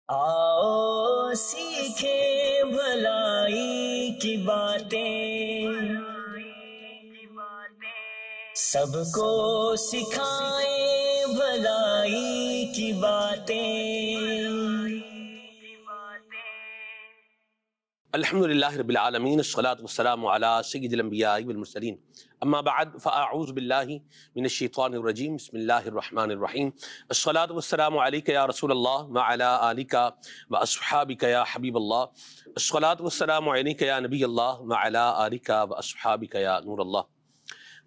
آؤ سیکھیں بھلائی کی باتیں، سب کو سکھائیں بھلائی کی باتیں۔ الحمدللہ رب العالمین، الصلاۃ والسلام علی سید الانبیاء والمرسلین، اما بعد فاعوذ باللہ من الشیطان الرجیم، بسم اللہ الرحمن الرحیم۔ الصلاۃ والسلام علیک یا رسول اللہ وعلی آلک واصحابک یا حبیب اللہ، الصلاۃ والسلام علیک یا نبی اللہ وعلی آلک واصحابک یا نور اللہ۔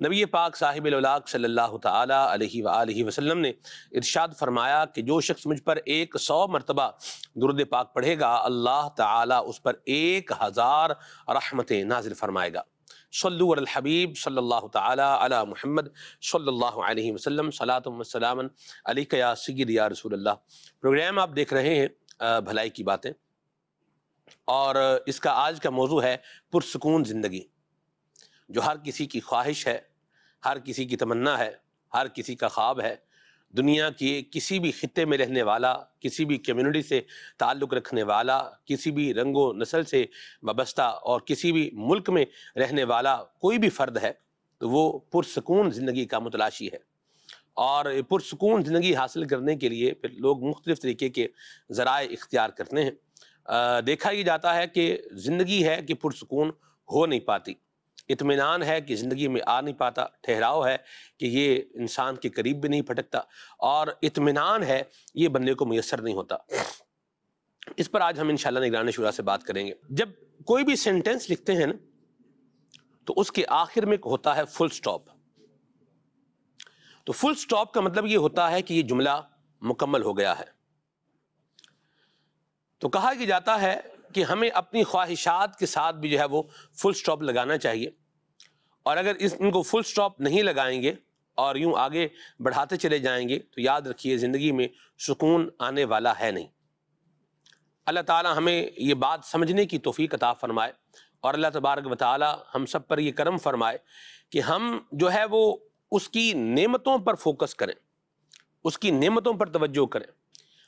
نبی پاک صاحب الاولاق صلی اللہ تعالی علیہ وآلہ وسلم نے ارشاد فرمایا کہ جو شخص مجھ پر 100 مرتبہ درود پاک پڑھے گا، اللہ تعالی اس پر 1000 رحمتیں نازل فرمائے گا۔ صلو علی الحبیب صلی اللہ تعالی علی محمد صلی اللہ علیہ وسلم، صلاۃ و سلام علیک یا سید یا رسول اللہ۔ پروگرام آپ دیکھ رہے ہیں بھلائی کی باتیں، اور اس کا آج کا موضوع ہے پرسکون زندگی، جو ہر کسی کی خواہش ہے، ہر کسی کی تمنا ہے، ہر کسی کا خواب ہے۔ دنیا کے کسی بھی خطے میں رہنے والا، کسی بھی کمیونٹی سے تعلق رکھنے والا، کسی بھی رنگ و نسل سے وابستہ اور کسی بھی ملک میں رہنے والا کوئی بھی فرد ہے تو وہ پرسکون زندگی کا متلاشی ہے۔ اور پرسکون زندگی حاصل کرنے کے لیے پھر لوگ مختلف طریقے کے ذرائع اختیار کرتے ہیں۔ دیکھا یہ جاتا ہے کہ زندگی ہے کہ پرسکون ہو نہیں پاتی، اطمینان ہے کہ زندگی میں آ نہیں پاتا، ٹھہراؤ ہے کہ یہ انسان کے قریب بھی نہیں پھٹکتا، اور اطمینان ہے یہ بندے کو میسر نہیں ہوتا۔ اس پر آج ہم انشاءاللہ نگران شورا سے بات کریں گے۔ جب کوئی بھی سینٹنس لکھتے ہیں نا تو اس کے آخر میں ہوتا ہے فل سٹاپ۔ تو فل سٹاپ کا مطلب یہ ہوتا ہے کہ یہ جملہ مکمل ہو گیا ہے۔ تو کہا یہ جاتا ہے کہ ہمیں اپنی خواہشات کے ساتھ بھی جو ہے وہ فل سٹاپ لگانا چاہیے، اور اگر ان کو فل سٹاپ نہیں لگائیں گے اور یوں آگے بڑھاتے چلے جائیں گے تو یاد رکھیے زندگی میں سکون آنے والا ہے نہیں۔ اللہ تعالی ہمیں یہ بات سمجھنے کی توفیق عطا فرمائے، اور اللہ تبارک و تعالی ہم سب پر یہ کرم فرمائے کہ ہم جو ہے وہ اس کی نعمتوں پر فوکس کریں، اس کی نعمتوں پر توجہ کریں،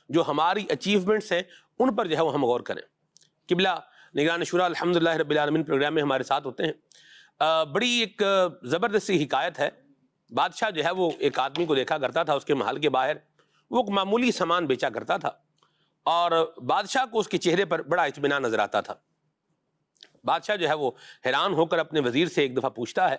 جو ہماری اچیومنٹس ہیں ان پر جو ہے وہ ہم غور کریں۔ قبلہ نگران شورا الحمدللہ رب العالمین پروگرام میں ہمارے ساتھ ہوتے ہیں۔ بڑی ایک زبردست سی حکایت ہے۔ بادشاہ جو ہے وہ ایک آدمی کو دیکھا کرتا تھا اس کے محل کے باہر، وہ ایک معمولی سامان بیچا کرتا تھا، اور بادشاہ کو اس کے چہرے پر بڑا اطمینان نظر آتا تھا۔ بادشاہ جو ہے وہ حیران ہو کر اپنے وزیر سے ایک دفعہ پوچھتا ہے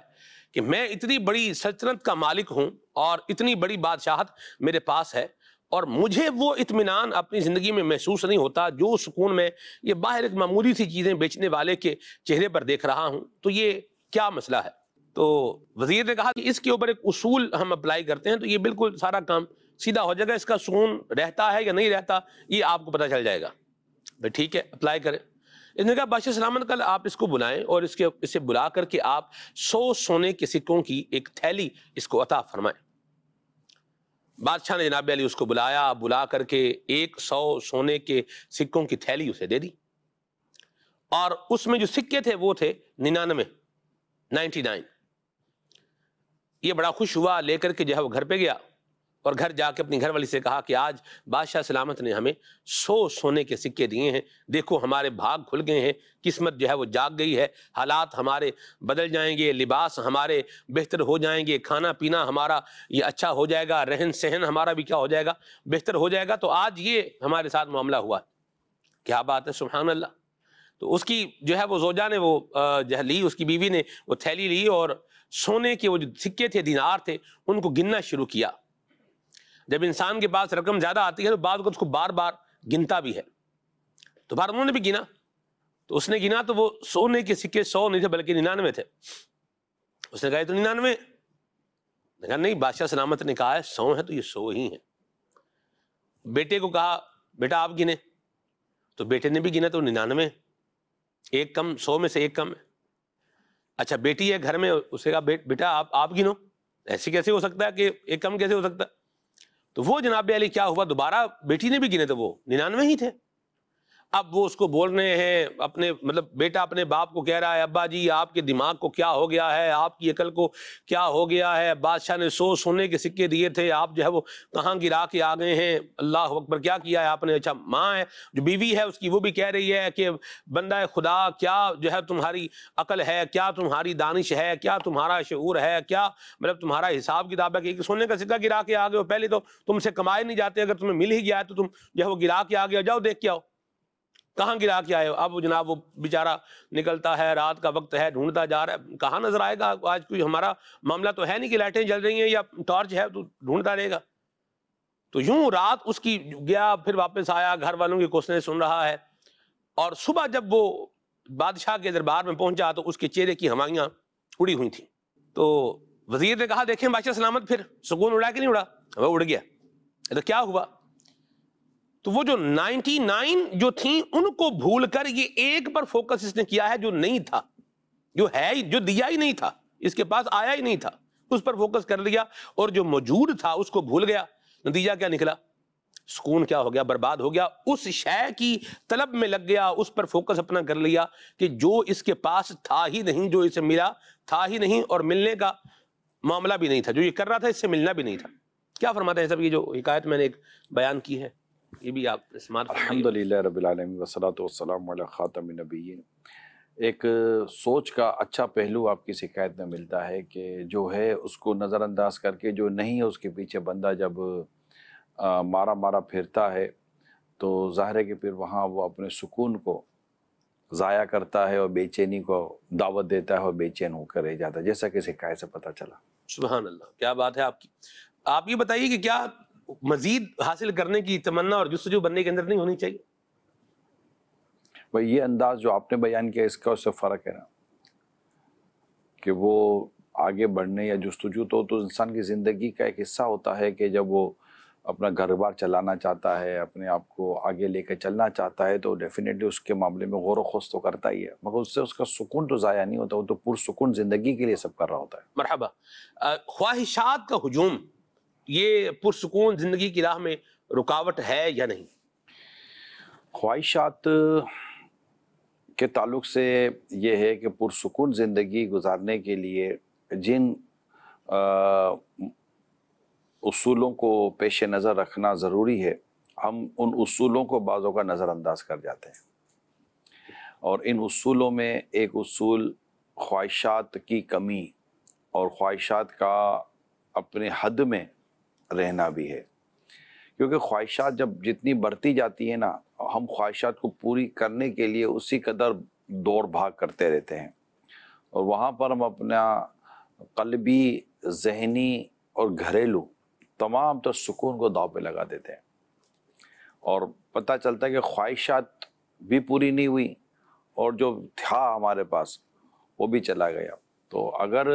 کہ میں اتنی بڑی سلطنت کا مالک ہوں اور اتنی بڑی بادشاہت میرے پاس ہے، اور مجھے وہ اطمینان اپنی زندگی میں محسوس نہیں ہوتا جو سکون میں یہ باہر ایک معمولی سی چیزیں بیچنے والے کے چہرے پر دیکھ رہا ہوں، تو یہ کیا مسئلہ ہے؟ تو وزیر نے کہا کہ اس کے اوپر ایک اصول ہم اپلائی کرتے ہیں تو یہ بالکل سارا کام سیدھا ہو جائے گا، اس کا سکون رہتا ہے یا نہیں رہتا یہ آپ کو پتہ چل جائے گا۔ بھائی ٹھیک ہے، اپلائی کریں۔ اس نے کہا بادشاہ سلامت کل آپ اس کو بلائیں اور اسے بلا کر کے آپ 100 سونے کے سکوں کی ایک تھیلی اس کو عطا فرمائیں۔ بادشاہ نے جناب علی اس کو بلایا، بلا کر کے 100 سونے کے سکوں کی تھیلی اسے دے دی، اور اس میں جو سکے تھے وہ تھے 99۔ یہ بڑا خوش ہوا، لے کر کے جو ہے وہ گھر پہ گیا، اور گھر جا کے اپنی گھر والی سے کہا کہ آج بادشاہ سلامت نے ہمیں 100 سونے کے سکے دیے ہیں، دیکھو ہمارے بھاگ کھل گئے ہیں، قسمت جو ہے وہ جاگ گئی ہے، حالات ہمارے بدل جائیں گے، لباس ہمارے بہتر ہو جائیں گے، کھانا پینا ہمارا یہ اچھا ہو جائے گا، رہن سہن ہمارا بھی کیا ہو جائے گا، بہتر ہو جائے گا۔ تو آج یہ ہمارے ساتھ معاملہ ہوا، کیا بات ہے، سبحان اللہ۔ تو اس کی جو ہے وہ زوجہ نے وہ جو لی، اس کی بیوی نے وہ تھیلی لی اور سونے کے وہ جو سکے تھے، دینار تھے، ان کو گننا شروع کیا۔ جب انسان کے پاس رقم زیادہ آتی ہے تو بعض اوقات اس کو بار بار گنتا بھی ہے، تو بار انہوں نے بھی گنا، تو اس نے گنا تو وہ سونے کے سکے 100 نہیں تھے بلکہ 99 تھے۔ اس نے کہا یہ تو 99، کہا نہیں، بادشاہ سلامت نے کہا ہے 100 ہے تو یہ 100 ہی ہیں۔ بیٹے کو کہا بیٹا آپ گنے، تو بیٹے نے بھی گنا تو 99، ایک کم، 100 میں سے ایک کم ہے۔ اچھا بیٹی ہے گھر میں، اسے کہا بیٹا آپ گنو، ایسے کیسے ہو سکتا ہے کہ ایک کم کیسے ہو سکتا ہے؟ تو وہ جناب علی کیا ہوا، دوبارہ بیٹی نے بھی گنے تو وہ 99 ہی تھے۔ اب وہ اس کو بول رہے ہیں، اپنے مطلب بیٹا اپنے باپ کو کہہ رہا ہے ابا جی آپ کے دماغ کو کیا ہو گیا ہے، آپ کی عقل کو کیا ہو گیا ہے، بادشاہ نے 100 سونے کے سکے دیے تھے، آپ جو ہے وہ کہاں گرا کے آ گئے ہیں، اللہ اکبر کیا کیا ہے آپ نے۔ اچھا ماں ہے جو بیوی ہے اس کی، وہ بھی کہہ رہی ہے کہ بندہ خدا کیا جو ہے تمہاری عقل ہے، کیا تمہاری دانش ہے، کیا تمہارا شعور ہے، کیا مطلب تمہارا حساب کتاب ہے کہ سونے کا سکہ گرا کے آ گئے ہو، پہلے تو تم سے کمائے نہیں جاتے، اگر تمہیں مل ہی گیا ہے تو تم جو ہے وہ گرا کے آ گیا، جاؤ دیکھ کے آؤ کہاں گرا کے آئے ہو۔ اب جناب وہ بیچارہ نکلتا ہے، رات کا وقت ہے، ڈھونڈتا جا رہا ہے، کہاں نظر آئے گا، آج کوئی ہمارا معاملہ تو ہے نہیں کہ لائٹیں جل رہی ہیں یا ٹارچ ہے تو ڈھونڈتا رہے گا۔ تو یوں رات اس کی گیا، پھر واپس آیا، گھر والوں کی کوسنیں سن رہا ہے، اور صبح جب وہ بادشاہ کے دربار میں پہنچا تو اس کے چہرے کی ہوائیاں اڑی ہوئی تھیں۔ تو وزیر نے کہا دیکھیں بادشاہ سلامت، پھر سکون اڑا کہ نہیں اڑا؟ وہ اڑ گیا۔ تو کیا ہوا؟ تو وہ جو 99 جو تھیں ان کو بھول کر یہ ایک پر فوکس اس نے کیا ہے جو نہیں تھا، جو ہے جو دیا ہی نہیں تھا، اس کے پاس آیا ہی نہیں تھا، اس پر فوکس کر لیا، اور جو موجود تھا اس کو بھول گیا۔ نتیجہ کیا نکلا؟ سکون کیا ہو گیا؟ برباد ہو گیا، اس شے کی طلب میں لگ گیا، اس پر فوکس اپنا کر لیا کہ جو اس کے پاس تھا ہی نہیں، جو اسے ملا تھا ہی نہیں، اور ملنے کا معاملہ بھی نہیں تھا، جو یہ کر رہا تھا اس سے ملنا بھی نہیں تھا۔ کیا فرماتے ہیں صاحب؟ یہ جو حکایت میں نے ایک بیان کی ہے یہ بھی آپ سماعت فرمائیے۔ الحمدللہ رب العالمین والصلاۃ والسلام علی خاتم النبیین۔ ایک سوچ کا اچھا پہلو آپ کی شکایت میں ملتا ہے کہ جو ہے اس کو نظر انداز کر کے، جو نہیں ہے اس کے پیچھے بندہ جب مارا پھرتا ہے تو ظاہر ہے کہ پھر وہاں وہ اپنے سکون کو ضائع کرتا ہے اور بے چینی کو دعوت دیتا ہے اور بے چین ہو کر رہ جاتا ہے، جیسا کہ شکایت سے پتہ چلا۔ سبحان اللہ، کیا بات ہے آپ کی۔ آپ یہ بتائیے کہ کیا مزید حاصل کرنے کی تمنا اور جستجو بننے کے اندر نہیں ہونی چاہیے؟ بھئی یہ انداز جو آپ نے بیان کیا اس کا اس سے فرق ہے نا، کہ وہ آگے بڑھنے یا جستجو تو انسان کی زندگی کا ایک حصہ ہوتا ہے کہ جب وہ اپنا گھر بار چلانا چاہتا ہے، اپنے آپ کو آگے لے کے چلنا چاہتا ہے، تو ڈیفینیٹلی اس کے معاملے میں غور و خوض تو کرتا ہی ہے، مگر اس سے اس کا سکون تو ضائع نہیں ہوتا، وہ تو پرسکون زندگی کے لیے سب کر رہا ہوتا ہے۔ مرحبا۔ خواہشات کا ہجوم یہ پرسکون زندگی کی راہ میں رکاوٹ ہے یا نہیں؟ خواہشات کے تعلق سے یہ ہے کہ پرسکون زندگی گزارنے کے لیے جن اصولوں کو پیش نظر رکھنا ضروری ہے، ہم ان اصولوں کو بعضوں کا نظر انداز کر جاتے ہیں، اور ان اصولوں میں ایک اصول خواہشات کی کمی اور خواہشات کا اپنے حد میں رہنا بھی ہے، کیونکہ خواہشات جب جتنی بڑھتی جاتی ہیں نا، ہم خواہشات کو پوری کرنے کے لیے اسی قدر دوڑ بھاگ کرتے رہتے ہیں، اور وہاں پر ہم اپنا قلبی، ذہنی اور گھریلو تمام تر سکون کو داؤ پہ لگا دیتے ہیں، اور پتہ چلتا ہے کہ خواہشات بھی پوری نہیں ہوئی اور جو تھا ہمارے پاس وہ بھی چلا گیا۔ تو اگر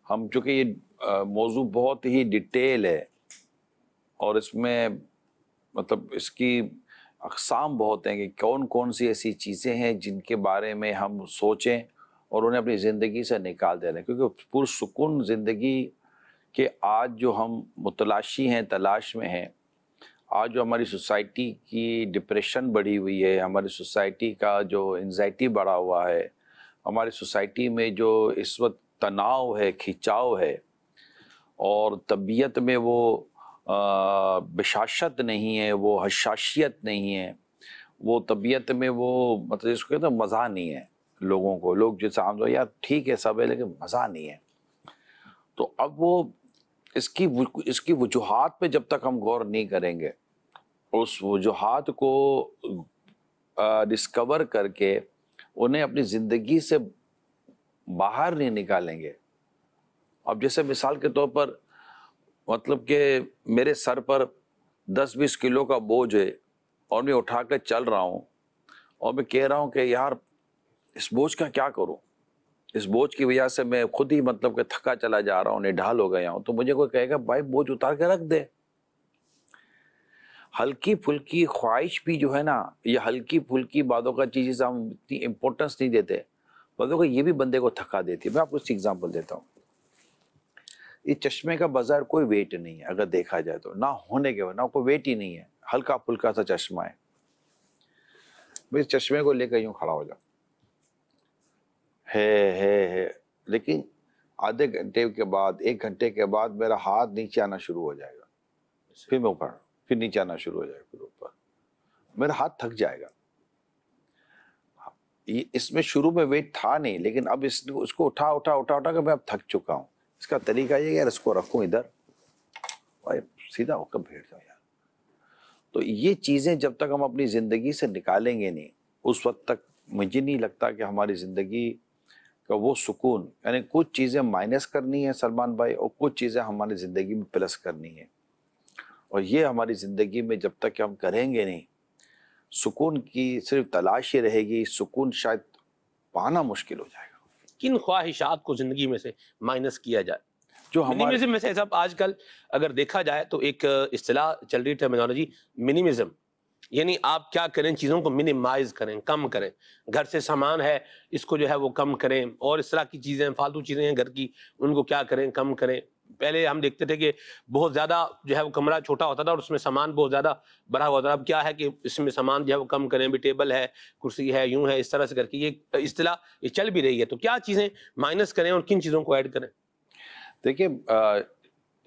ہم، چونکہ یہ موضوع بہت ہی ڈیٹیل ہے اور اس میں مطلب اس کی اقسام بہت ہیں کہ کون کون سی ایسی چیزیں ہیں جن کے بارے میں ہم سوچیں اور انہیں اپنی زندگی سے نکال دے رہے ہیں، کیونکہ پرسکون زندگی کہ آج جو ہم متلاشی ہیں، تلاش میں ہیں، آج جو ہماری سوسائٹی کی ڈپریشن بڑھی ہوئی ہے، ہماری سوسائٹی کا جو انزائٹی بڑھا ہوا ہے، ہماری سوسائٹی میں جو اس وقت تناؤ ہے، کھنچاؤ ہے، اور طبیعت میں وہ بشاشت نہیں ہے، وہ حشاشیت نہیں ہے، وہ طبیعت میں وہ مطلب اس کو کہتے ہیں مزہ نہیں ہے لوگوں کو، لوگ جیسے عام یار ٹھیک ہے سب ہے لیکن مزہ نہیں ہے۔ تو اب وہ اس کی وجوہات پہ جب تک ہم غور نہیں کریں گے، اس وجوہات کو ڈسکور کر کے انہیں اپنی زندگی سے باہر نہیں نکالیں گے۔ اب جیسے مثال کے طور پر مطلب کہ میرے سر پر 10-20 کلو کا بوجھ ہے اور میں اٹھا کے چل رہا ہوں، اور میں کہہ رہا ہوں کہ یار اس بوجھ کا کیا کروں، اس بوجھ کی وجہ سے میں خود ہی مطلب کہ تھکا چلا جا رہا ہوں، نڈھال ہو گیا ہوں، تو مجھے کوئی کہے گا بھائی بوجھ اتار کے رکھ دے۔ ہلکی پھلکی خواہش بھی جو ہے نا، یہ ہلکی پھلکی باتوں کا چیز سے ہم اتنی امپورٹنس نہیں دیتے، باتوں کا یہ بھی بندے کو تھکا دیتی ہے۔ میں آپ کو اس کی ایگزامپل دیتا ہوں۔ اس چشمے کا بظاہر کوئی ویٹ نہیں ہے، اگر دیکھا جائے تو نہ ہونے کے نہ کوئی ویٹ ہی نہیں ہے، ہلکا پھلکا سا چشمہ ہے، بھائی چشمے کو لے کر یوں کھڑا ہو جا ہے، لیکن آدھے گھنٹے کے بعد 1 گھنٹے کے بعد میرا ہاتھ نیچے آنا شروع ہو جائے گا، پھر میں اوپر، پھر نیچے آنا شروع ہو جائے گا، پھر اوپر، میرا ہاتھ تھک جائے گا. اس میں شروع میں ویٹ تھا نہیں، لیکن اب اس کو اٹھا کے میں اب تھک چکا ہوں. اس کا طریقہ یہ ہے یار اس کو رکھوں ادھر اور سیدھا ہو کر بیٹھ جاؤ یار. تو یہ چیزیں جب تک ہم اپنی زندگی سے نکالیں گے نہیں، اس وقت تک مجھے نہیں لگتا کہ ہماری زندگی کا وہ سکون، یعنی کچھ چیزیں مائنس کرنی ہے سلمان بھائی، اور کچھ چیزیں ہماری زندگی میں پلس کرنی ہے. اور یہ ہماری زندگی میں جب تک کہ ہم کریں گے نہیں، سکون کی صرف تلاش ہی رہے گی، سکون شاید پانا مشکل ہو جائے گا. کن خواہشات کو زندگی میں سے مائنس کیا جائے؟ جو ہمارے منیمزم میں سے صاحب آج کل اگر دیکھا جائے تو ایک اصطلاح چل رہی ٹرمینالوجی منیمزم، یعنی آپ کیا کریں، چیزوں کو منیمائز کریں، کم کریں. گھر سے سامان ہے اس کو جو ہے وہ کم کریں، اور اس طرح کی چیزیں فالتو چیزیں ہیں گھر کی ان کو کیا کریں، کم کریں. پہلے ہم دیکھتے تھے کہ بہت زیادہ جو ہے وہ کمرہ چھوٹا ہوتا تھا اور اس میں سامان بہت زیادہ بڑا ہوا تھا. اب کیا ہے کہ اس میں سامان جو ہے وہ کم کریں، بھی ٹیبل ہے، کرسی ہے، یوں ہے، اس طرح سے کر کے یہ اصطلاح یہ چل بھی رہی ہے. تو کیا چیزیں مائنس کریں اور کن چیزوں کو ایڈ کریں؟ دیکھیے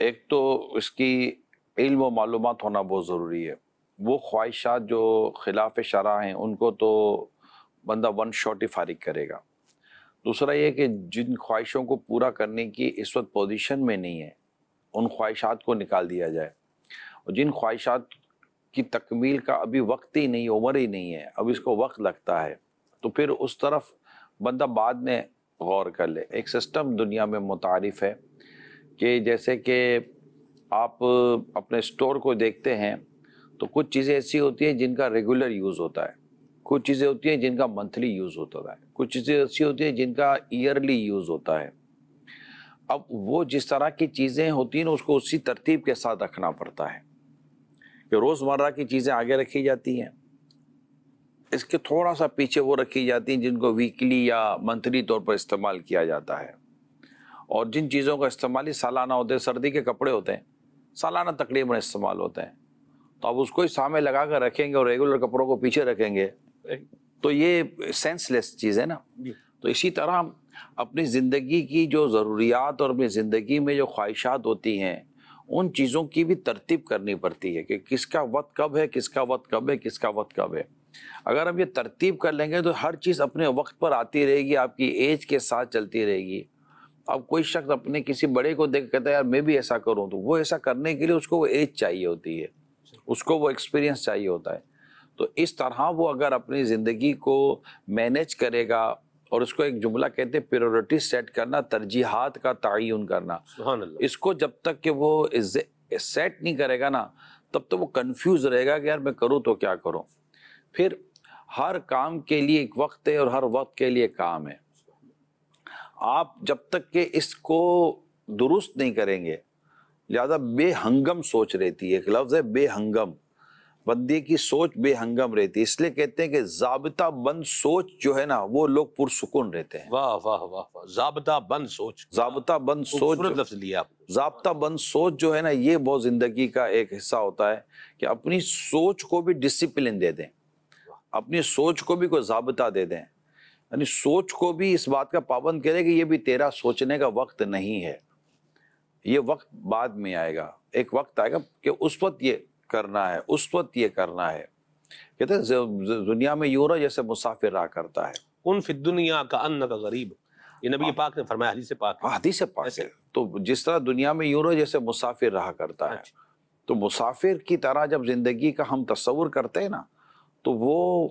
ایک تو اس کی علم و معلومات ہونا بہت ضروری ہے. وہ خواہشات جو خلاف شرع ہیں ان کو تو بندہ ون شاٹ ہی فارغ کرے گا. دوسرا یہ کہ جن خواہشوں کو پورا کرنے کی اس وقت پوزیشن میں نہیں ہے ان خواہشات کو نکال دیا جائے، اور جن خواہشات کی تکمیل کا ابھی وقت ہی نہیں، عمر ہی نہیں ہے، اب اس کو وقت لگتا ہے، تو پھر اس طرف بندہ بعد میں غور کر لے. ایک سسٹم دنیا میں متعارف ہے کہ جیسے کہ آپ اپنے اسٹور کو دیکھتے ہیں تو کچھ چیزیں ایسی ہوتی ہیں جن کا ریگولر یوز ہوتا ہے، کچھ چیزیں ہوتی ہیں جن کا منتھلی یوز ہوتا ہے، کچھ چیزیں ایسی ہوتی ہیں جن کا ایئرلی یوز ہوتا ہے. اب وہ جس طرح کی چیزیں ہوتی ہیں اس کو اسی ترتیب کے ساتھ رکھنا پڑتا ہے کہ روزمرہ کی چیزیں آگے رکھی جاتی ہیں، اس کے تھوڑا سا پیچھے وہ رکھی جاتی ہیں جن کو ویکلی یا منتھلی طور پر استعمال کیا جاتا ہے. اور جن چیزوں کا استعمال ہی سالانہ ہوتے ہیں، سردی کے کپڑے ہوتے ہیں سالانہ تقریباً استعمال ہوتے ہیں، تو اب اس کو ہی سامنے لگا کر رکھیں گے اور ریگولر کپڑوں کو پیچھے رکھیں گے تو یہ سینس لیس چیز ہے نا. تو اسی طرح اپنی زندگی کی جو ضروریات اور اپنی زندگی میں جو خواہشات ہوتی ہیں ان چیزوں کی بھی ترتیب کرنی پڑتی ہے کہ کس کا وقت کب ہے، کس کا وقت کب ہے، کس کا وقت کب ہے. اگر ہم یہ ترتیب کر لیں گے تو ہر چیز اپنے وقت پر آتی رہے گی، آپ کی ایج کے ساتھ چلتی رہے گی. اب کوئی شخص اپنے کسی بڑے کو دیکھ کہتا ہے یار میں بھی ایسا کروں، تو وہ ایسا کرنے کے لیے اس کو وہ ایج چاہیے ہوتی ہے، اس کو وہ ایکسپیرینس چاہیے ہوتا ہے. تو اس طرح وہ اگر اپنی زندگی کو مینیج کرے گا، اور اس کو ایک جملہ کہتے ہیں پریورٹی سیٹ کرنا، ترجیحات کا تعین کرنا. سبحان اللہ. اس کو جب تک کہ وہ سیٹ نہیں کرے گا نا تب تو وہ کنفیوز رہے گا کہ یار میں کروں تو کیا کروں. پھر ہر کام کے لیے ایک وقت ہے اور ہر وقت کے لیے کام ہے. آپ جب تک کہ اس کو درست نہیں کریں گے، لہذا بے ہنگم سوچ رہتی ہے، ایک لفظ ہے بے ہنگم، بندے کی سوچ بے ہنگم رہتی ہے. اس لیے کہتے ہیں کہ ضابطہ بند سوچ جو ہے نا وہ لوگ پرسکون رہتے ہیں. واہ واہ واہ واہ، ضابطہ بند سوچ، ضابطہ بند سوچ، لفظ لیا آپ نے. ضابطہ بند سوچ جو ہے نا یہ بہت زندگی کا ایک حصہ ہوتا ہے کہ اپنی سوچ کو بھی ڈسپلن دے دیں، اپنی سوچ کو بھی کوئی ضابطہ دے دیں، یعنی سوچ کو بھی اس بات کا پابند کرے کہ یہ بھی تیرا سوچنے کا وقت نہیں ہے، یہ وقت بعد میں آئے گا. ایک وقت آئے گا کہ اس وقت یہ کرنا ہے، اس وقت یہ کرنا ہے. کہتے ہیں دنیا میں یوں رہو جیسے مسافر رہا کرتا ہے. کن فی الدنیا کأنک غریب، یہ نبی پاک نے فرمایا، حدیث پاک. حدیث پاک ہے. تو جس طرح دنیا میں یوں رہو جیسے مسافر رہا کرتا ہے، تو مسافر کی طرح جب زندگی کا ہم تصور کرتے ہیں نا تو وہ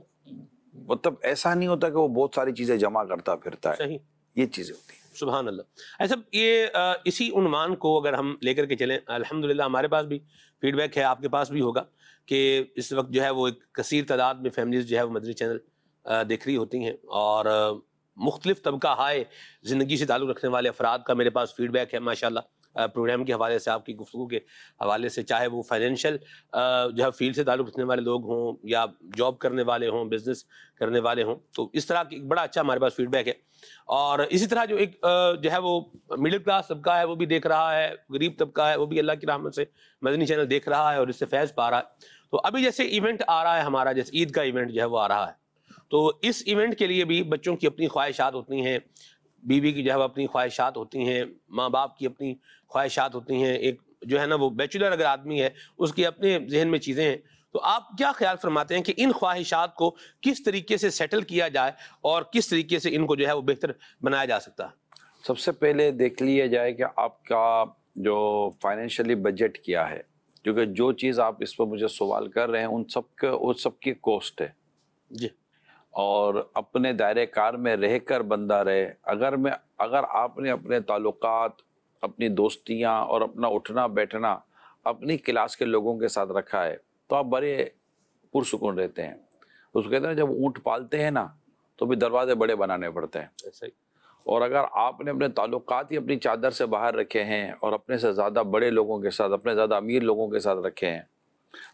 مطلب ایسا نہیں ہوتا کہ وہ بہت ساری چیزیں جمع کرتا پھرتا ہے. صحیح، یہ چیزیں ہوتی ہیں. سبحان اللہ. ایسا یہ اسی عنوان کو اگر ہم لے کر کے چلیں، الحمدللہ ہمارے پاس بھی فیڈ بیک ہے، آپ کے پاس بھی ہوگا کہ اس وقت جو ہے وہ ایک کثیر تعداد میں فیملیز جو ہے وہ مدنی چینل دیکھ رہی ہوتی ہیں، اور مختلف طبقہ ہائے زندگی سے تعلق رکھنے والے افراد کا میرے پاس فیڈ بیک ہے ماشاءاللہ، پروگرام کے حوالے سے، آپ کی گفتگو کے حوالے سے، چاہے وہ فائنینشیل جو ہے فیلڈ سے تعلق رکھنے والے لوگ ہوں یا جاب کرنے والے ہوں، بزنس کرنے والے ہوں. تو اس طرح کی بڑا اچھا ہمارے پاس فیڈ بیک ہے. اور اسی طرح جو ایک جو ہے وہ مڈل کلاس طبقہ ہے وہ بھی دیکھ رہا ہے، غریب طبقہ ہے وہ بھی اللہ کی رحمت سے مدنی چینل دیکھ رہا ہے اور اس سے فیض پا رہا ہے. تو ابھی جیسے ایونٹ آ رہا ہے ہمارا، جیسے عید کا ایونٹ جو ہے وہ آ رہا ہے، تو اس ایونٹ کے لیے بھی بچوں کی اپنی خواہشات ہوتی ہیں، بیوی کی جو ہے وہ اپنی خواہشات ہوتی ہیں، ماں باپ کی اپنی خواہشات ہوتی ہیں، ایک جو ہے نا وہ بیچلر اگر آدمی ہے اس کی اپنے ذہن میں چیزیں ہیں. تو آپ کیا خیال فرماتے ہیں کہ ان خواہشات کو کس طریقے سے سیٹل کیا جائے اور کس طریقے سے ان کو جو ہے وہ بہتر بنایا جا سکتا ہے؟ سب سے پہلے دیکھ لیا جائے کہ آپ کا جو فائنینشلی بجٹ کیا ہے، کیونکہ جو چیز آپ اس پر مجھے سوال کر رہے ہیں ان سب کی کوسٹ ہے جی. اور اپنے دائرے کار میں رہ کر بندہ رہے. اگر آپ نے اپنے تعلقات، اپنی دوستیاں اور اپنا اٹھنا بیٹھنا اپنی کلاس کے لوگوں کے ساتھ رکھا ہے تو آپ بڑے پرسکون رہتے ہیں. اس کو کہتے ہیں جب اونٹ پالتے ہیں نا تو بھی دروازے بڑے بنانے پڑتے ہیں. اور اگر آپ نے اپنے تعلقات ہی اپنی چادر سے باہر رکھے ہیں اور اپنے سے زیادہ بڑے لوگوں کے ساتھ، اپنے زیادہ امیر لوگوں کے ساتھ رکھے ہیں،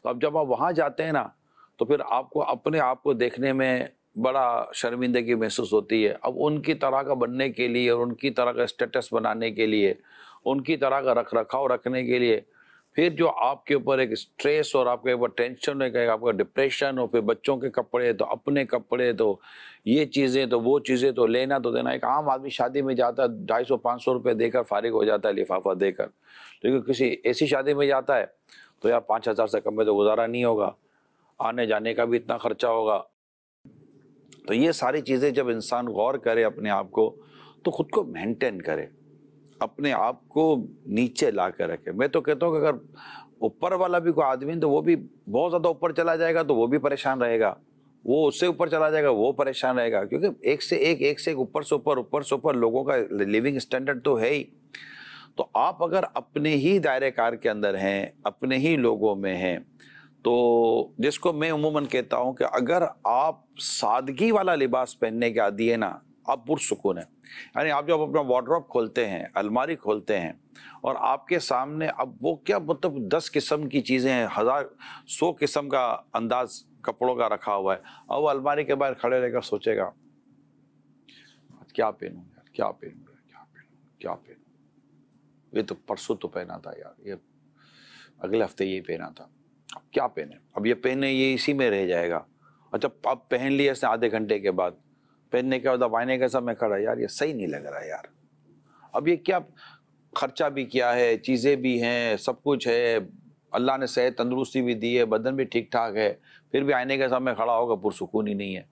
تو اب جب آپ وہاں جاتے ہیں نا تو پھر آپ کو اپنے آپ کو دیکھنے میں بڑا شرمندگی محسوس ہوتی ہے. اب ان کی طرح کا بننے کے لیے اور ان کی طرح کا اسٹیٹس بنانے کے لیے، ان کی طرح کا رکھ رکھاؤ رکھنے کے لیے پھر جو آپ کے اوپر ایک سٹریس اور آپ کے اوپر ٹینشن ہے، آپ کا ڈپریشن، اور پھر بچوں کے کپڑے تو اپنے کپڑے تو یہ چیزیں تو وہ چیزیں تو لینا تو دینا. ایک عام آدمی شادی میں جاتا ہے 250-500 روپے دے کر فارغ ہو جاتا ہے لفافہ دے کر، لیکن کسی ایسی شادی میں جاتا ہے تو یار 5000 سے کم میں تو گزارا نہیں ہوگا، آنے جانے کا بھی اتنا خرچہ ہوگا. تو یہ ساری چیزیں جب انسان غور کرے اپنے آپ کو تو خود کو مینٹین کرے، اپنے آپ کو نیچے لا کر رکھے. میں تو کہتا ہوں کہ اگر اوپر والا بھی کوئی آدمی تو وہ بھی بہت زیادہ اوپر چلا جائے گا تو وہ بھی پریشان رہے گا، وہ اس سے اوپر چلا جائے گا وہ پریشان رہے گا، کیونکہ ایک سے ایک اوپر سے اوپر لوگوں کا لیونگ سٹینڈرڈ تو ہے ہی. تو آپ اگر اپنے ہی دائرے کار کے اندر ہیں، اپنے ہی لوگوں میں ہیں، تو جس کو میں عموماً کہتا ہوں کہ اگر آپ سادگی والا لباس پہننے کے عادی ہیں نا آپ پرسکون ہیں. یعنی آپ جب اپنا وارڈروب کھولتے ہیں، الماری کھولتے ہیں اور آپ کے سامنے اب وہ کیا مطلب 10 قسم کی چیزیں ہیں، 100 قسم کا انداز کپڑوں کا رکھا ہوا ہے، اور وہ الماری کے باہر کھڑے رہ کر سوچے گا کیا پہنوں یار، کیا پہنوں یار، کیا پہنوں، کیا پہنوں، یہ تو پرسوں تو پہنا تھا یار، یہ اگلے ہفتے یہ پہنا تھا، اب کیا پہنے، اب یہ پہنے یہ اسی میں رہ جائے گا. اچھا اب پہن لیا اس نے آدھے گھنٹے کے بعد، پہننے کے بعد اب آئینے کے سامنے کھڑا، یار یہ صحیح نہیں لگ رہا یار، اب یہ کیا خرچہ بھی کیا ہے، چیزیں بھی ہیں، سب کچھ ہے، اللہ نے صحت تندرستی بھی دی ہے، بدن بھی ٹھیک ٹھاک ہے، پھر بھی آئینے کے سامنے کھڑا ہوگا پرسکون ہی نہیں ہے.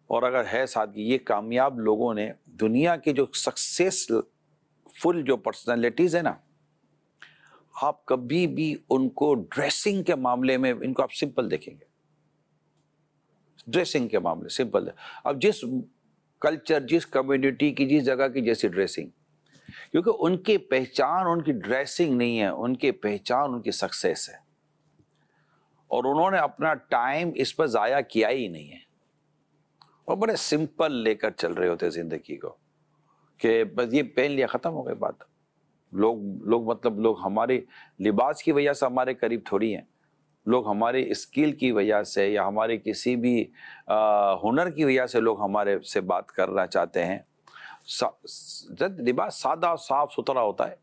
اور اگر ہے سادگی، یہ کامیاب لوگوں نے دنیا کی جو سکسیس فل جو پرسنالٹیز ہے نا، آپ کبھی بھی ان کو ڈریسنگ کے معاملے میں ان کو آپ سمپل دیکھیں گے، ڈریسنگ کے معاملے سمپل ہے. اب جس کلچر، جس کمیونٹی کی، جس جگہ کی جیسی ڈریسنگ، کیونکہ ان کی پہچان ان کی ڈریسنگ نہیں ہے، ان کی پہچان ان کی سکسیس ہے، اور انہوں نے اپنا ٹائم اس پر ضائع کیا ہی نہیں ہے، اور بڑے سمپل لے کر چل رہے ہوتے زندگی کو کہ بس یہ پہن لیا ختم ہو گئی بات. لوگ ہمارے لباس کی وجہ سے ہمارے قریب تھوڑی ہیں، لوگ ہماری اسکل کی وجہ سے یا ہمارے کسی بھی ہنر کی وجہ سے لوگ ہمارے سے بات کرنا چاہتے ہیں. لباس سادہ صاف ستھرا ہوتا ہے،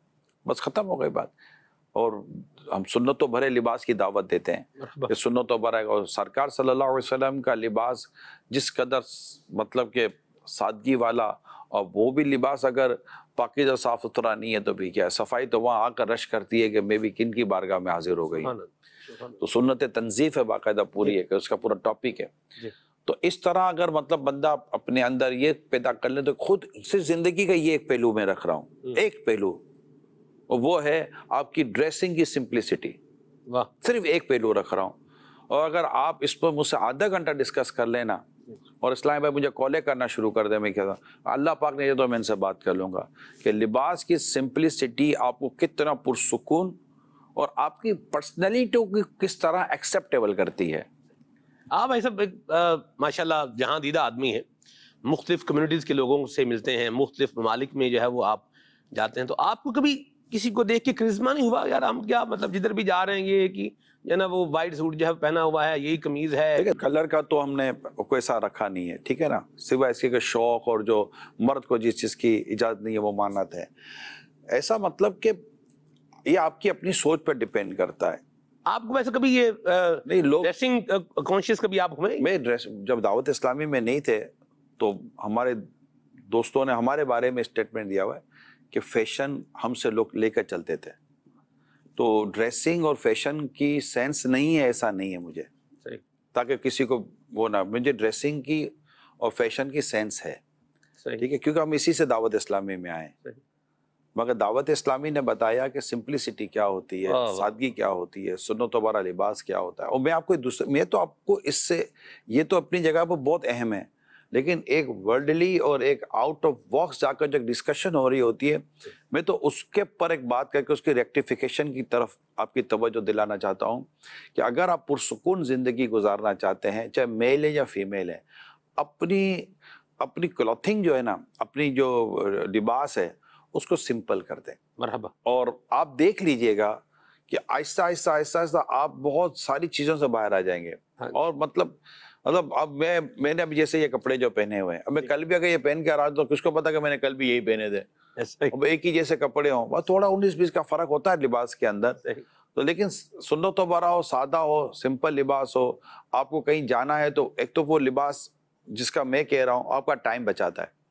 بس ختم ہو گئی بات. اور ہم سنتوں بھرے لباس کی دعوت دیتے ہیں کہ سنتوں بھرا، اور سرکار صلی اللہ علیہ وسلم کا لباس جس قدر مطلب کہ سادگی والا، اور وہ بھی لباس اگر پاکیزہ صاف ستھرا نہیں ہے تو بھی کیا، صفائی تو وہاں آ کر رش کرتی ہے کہ میں بھی کن کی بارگاہ میں حاضر ہو گئی. تو سنت تنظیف ہے باقاعدہ پوری ہے کہ اس کا پورا ٹاپک ہے. تو اس طرح اگر مطلب بندہ اپنے اندر یہ پیدا کر لے تو خود صرف زندگی کا یہ ایک پہلو میں رکھ رہا ہوں، ایک پہلو، اور وہ ہے آپ کی ڈریسنگ کی سمپلسٹی. صرف ایک پہلو رکھ رہا ہوں، اور اگر آپ اس پر مجھ سے آدھا گھنٹہ ڈسکس کر لینا اور اسلام بھائی مجھے کالے کرنا شروع کر دے، میں کہتا اللہ پاک نے یہ تو میں ان سے بات کر لوں گا کہ لباس کی سمپلسٹی آپ کو کتنا پرسکون اور آپ کی پرسنالٹی کو کس طرح ایکسیپٹیبل کرتی ہے. آپ ایسا ماشاءاللہ جہاں دیدہ آدمی ہیں، مختلف کمیونٹیز کے لوگوں سے ملتے ہیں، مختلف ممالک میں جو ہے وہ آپ جاتے ہیں، تو آپ کو کبھی کسی کو دیکھ کے کرزما نہیں ہوا یار ہم کیا مطلب جدھر بھی جا رہے ہیں یہ کہ جو نا وہ وائٹ سوٹ جو ہے پہنا ہوا ہے، یہی قمیض ہے؟ کلر کا تو ہم نے کوئی ایسا رکھا نہیں ہے، ٹھیک ہے نا، سوائے اس کے شوق اور جو مرد کو جس چیز کی اجازت نہیں ہے وہ مانت ہے. ایسا مطلب کہ یہ آپ کی اپنی سوچ پر ڈیپینڈ کرتا ہے. آپ کو ویسے کبھی یہ نہیں لوگ ڈریسنگ کانشیس کبھی آپ ہوئے؟ میں جب دعوت اسلامی میں نہیں تھے تو ہمارے دوستوں نے ہمارے بارے میں اسٹیٹمنٹ دیا ہوا ہے کہ فیشن ہم سے لوگ لے کر چلتے تھے. تو ڈریسنگ اور فیشن کی سینس نہیں ہے ایسا نہیں ہے مجھے, صحیح, تاکہ کسی کو وہ نہ, مجھے ڈریسنگ کی اور فیشن کی سینس ہے, صحیح, ٹھیک ہے, کیونکہ ہم اسی سے دعوت اسلامی میں آئے. صحیح. مگر دعوت اسلامی نے بتایا کہ سمپلسٹی کیا ہوتی ہے, سادگی کیا ہوتی ہے, سنت و بارہ لباس کیا ہوتا ہے. اور میں آپ کو میں تو آپ کو اس سے, یہ تو اپنی جگہ پر بہت اہم ہے, لیکن ایک ورلڈلی اور ایک آؤٹ آف باکس جا کر جو ڈسکشن ہو رہی ہوتی ہے, میں تو اس کے پر ایک بات کر کے اس کی ریکٹیفیکیشن کی طرف آپ کی توجہ دلانا چاہتا ہوں کہ اگر آپ پرسکون زندگی گزارنا چاہتے ہیں, چاہے میل ہے یا فیمیل ہے, اپنی کلوتھنگ جو ہے نا, اپنی جو لباس ہے اس کو سمپل کر دیں. مرحبا. اور آپ دیکھ لیجئے گا کہ آہستہ آہستہ آہستہ آہستہ آپ بہت ساری چیزوں سے باہر آ جائیں گے. اور مطلب اب میں نے اب جیسے یہ کپڑے جو پہنے ہوئے ہیں, اب میں کل بھی اگر یہ پہن کے آ رہا ہوں تو کس کو پتا کہ میں نے کل بھی یہی پہنے تھے. اب ایک ہی جیسے کپڑے ہوں, بس تھوڑا 19-20 کا فرق ہوتا ہے لباس کے اندر, تو لیکن سنت و بارہ ہو, سادہ ہو, سمپل لباس ہو. آپ کو کہیں جانا ہے تو ایک تو وہ لباس جس کا میں کہہ رہا ہوں آپ کا ٹائم بچاتا ہے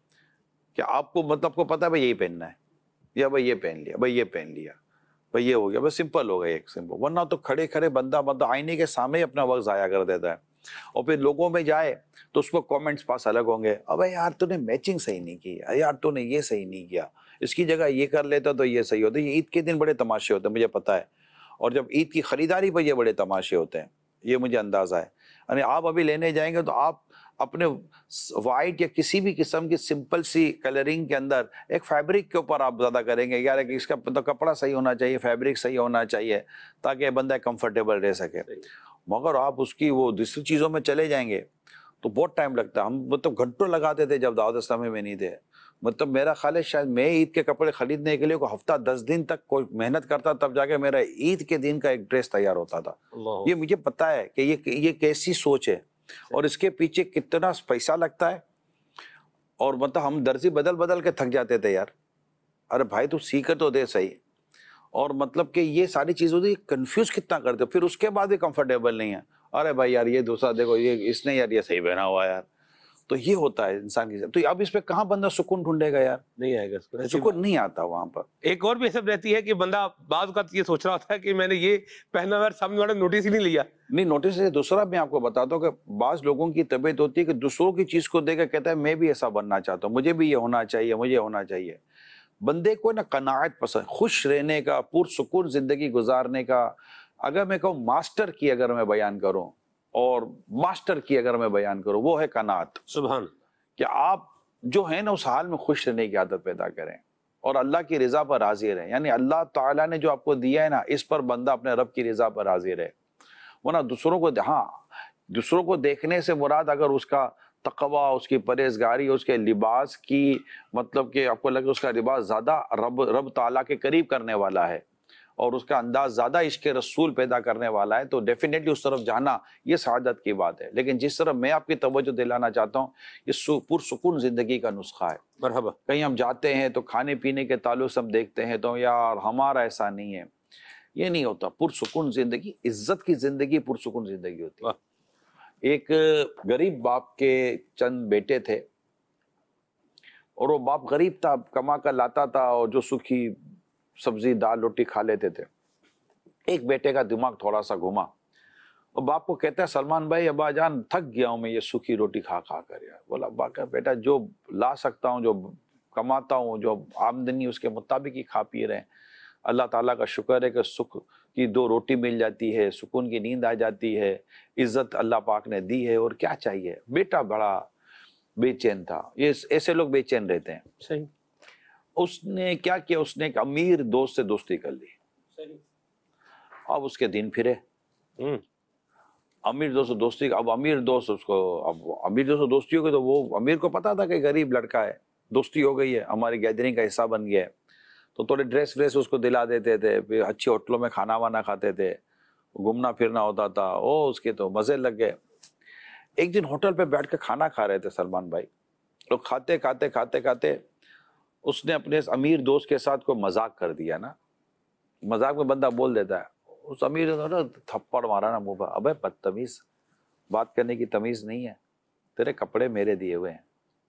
کہ آپ کو مطلب کو پتا ہے بھائی یہی پہننا ہے, یا بھائی یہ پہن لیا, بھائی یہ پہن لیا, بھائی یہ ہو گیا, بس سمپل ہو گیا ایک سمپل. ورنہ تو کھڑے کھڑے بندہ آئینے کے سامنے ہی اپنا وقت ضائع کر دیتا ہے, اور پھر لوگوں میں جائے تو اس کو کامنٹس پاس الگ ہوں گے, ابے یار تو نے میچنگ صحیح نہیں کی, یار تو نے یہ صحیح نہیں کیا, اس کی جگہ یہ کر لیتا تو یہ صحیح ہوتا. یہ عید کے دن بڑے تماشے ہوتے ہیں مجھے پتا ہے, اور جب عید کی خریداری پہ یہ بڑے تماشے ہوتے ہیں, یہ مجھے اندازہ ہے. یعنی آپ ابھی لینے جائیں گے تو آپ اپنے وائٹ یا کسی بھی قسم کی سمپل سی کلرنگ کے اندر ایک فیبرک کے اوپر آپ زیادہ کریں گے, یار اس کا کپڑا صحیح ہونا چاہیے, فیبرک صحیح ہونا چاہیے تاکہ بندہ کمفرٹیبل رہ سکے. مگر آپ اس کی وہ دوسری چیزوں میں چلے جائیں گے تو بہت ٹائم لگتا ہے. ہم مطلب گھنٹوں لگاتے تھے جب دعوت اسلامی میں نہیں تھے. مطلب میرا خیال ہے شاید میں عید کے کپڑے خریدنے کے لیے کوئی ہفتہ 10 دن تک کوئی محنت کرتا, تب جا کے میرا عید کے دن کا ایک ڈریس تیار ہوتا تھا. یہ مجھے پتا ہے کہ یہ کیسی سوچ ہے اور اس کے پیچھے کتنا پیسہ لگتا ہے. اور مطلب ہم درزی بدل کے تھک جاتے تھے یار, ارے بھائی تو سیکھ تو دے صحیح. اور مطلب کہ یہ ساری چیزوں سے کنفیوز کتنا کرتے, پھر اس کے بعد بھی کمفرٹیبل نہیں ہے. ارے بھائی یار یہ دوسرا دیکھو, یہ اس نے یار یہ صحیح پہنا ہوا یار. تو یہ ہوتا ہے انسان کی. تو اب اس پہ کہاں بندہ سکون ڈھونڈے گا یار, نہیں آئے گا, سکون نہیں آتا وہاں پر. ایک اور بھی حسب رہتی ہے کہ بندہ بعض اوقات یہ سوچ رہا ہوتا ہے کہ میں نے یہ پہنا ہوا, سامنے والا نوٹس ہی نہیں لیا. نہیں نوٹس ہے. دوسرا میں آپ کو بتاتا ہوں کہ بعض لوگوں کی طبیعت ہوتی ہے کہ دوسروں کی چیز کو دیکھ کے کہتا ہے میں بھی ایسا بننا چاہتا ہوں, مجھے بھی یہ ہونا چاہیے, مجھے ہونا چاہیے. بندے کو نا قناعت پسند, خوش رہنے کا, پرسکون زندگی گزارنے کا. اگر میں کہوں ماسٹر کی اگر میں بیان کروں, اور ماسٹر کی اگر میں بیان کروں, وہ ہے قناعت. سبحان. کہ آپ جو ہے نا اس حال میں خوش رہنے کی عادت پیدا کریں اور اللہ کی رضا پر راضی رہیں. یعنی اللہ تعالیٰ نے جو آپ کو دیا ہے نا, اس پر بندہ اپنے رب کی رضا پر راضی رہے. ورنہ دوسروں کو دیکھنے سے مراد اگر اس کا تقوی, اس کی پرہیزگاری, اس کے لباس کی مطلب کہ آپ کو لگے اس کا لباس زیادہ رب تعالیٰ کے قریب کرنے والا ہے اور اس کا انداز زیادہ عشق رسول پیدا کرنے والا ہے, تو ڈیفینیٹلی اس طرف جانا یہ سعادت کی بات ہے. لیکن جس طرح میں آپ کی توجہ دلانا چاہتا ہوں, یہ پرسکون زندگی کا نسخہ ہے. مرحبا. کہیں ہم جاتے ہیں تو کھانے پینے کے تعلق سے ہم دیکھتے ہیں تو یار ہمارا ایسا نہیں ہے, یہ نہیں ہوتا. پرسکون زندگی, عزت کی زندگی پرسکون زندگی ہوتی ہے. ایک غریب باپ کے چند بیٹے تھے اور وہ باپ غریب تھا, کما کر لاتا تھا اور جو سوکھی سبزی دال روٹی کھا لیتے تھے. ایک بیٹے کا دماغ تھوڑا سا گھما اور باپ کو کہتا ہے سلمان بھائی ابا جان تھک گیا ہوں میں یہ سوکھی روٹی کھا کر یار. بولا ابا کا بیٹا جو لا سکتا ہوں, جو کماتا ہوں, جو آمدنی اس کے مطابق ہی کھا پی رہے ہیں. اللہ تعالیٰ کا شکر ہے کہ سکھ کی 2 روٹی مل جاتی ہے, سکون کی نیند آ جاتی ہے, عزت اللہ پاک نے دی ہے, اور کیا چاہیے. بیٹا بڑا بے چین تھا. یہ ایسے لوگ بے چین رہتے ہیں. صحیح. اس نے کیا کیا, اس نے ایک امیر دوست سے دوستی کر لی. صحیح. اب اس کے دن پھرے. امیر دوست دوستی, اب امیر دوست اس کو, اب امیر دوست دوستی ہو گئی تو وہ امیر کو پتا تھا کہ غریب لڑکا ہے, دوستی ہو گئی ہے, ہماری گیدرنگ کا حصہ بن گیا ہے, تو تھوڑے ڈریس وریس اس کو دلا دیتے تھے, پھر اچھی ہوٹلوں میں کھانا وانا کھاتے تھے, گھومنا پھرنا ہوتا تھا. اس کے تو مزے لگ گئے. ایک دن ہوٹل پہ بیٹھ کے کھانا کھا رہے تھے سلمان بھائی. لوگ کھاتے اس نے اپنے امیر دوست کے ساتھ کوئی مذاق کر دیا نا. مذاق میں بندہ بول دیتا ہے اس امیر نے تھپڑ مارا نا منہ پر, ابے بدتمیز, بات کرنے کی تمیز نہیں ہے, تیرے کپڑے میرے دیے ہوئے ہیں,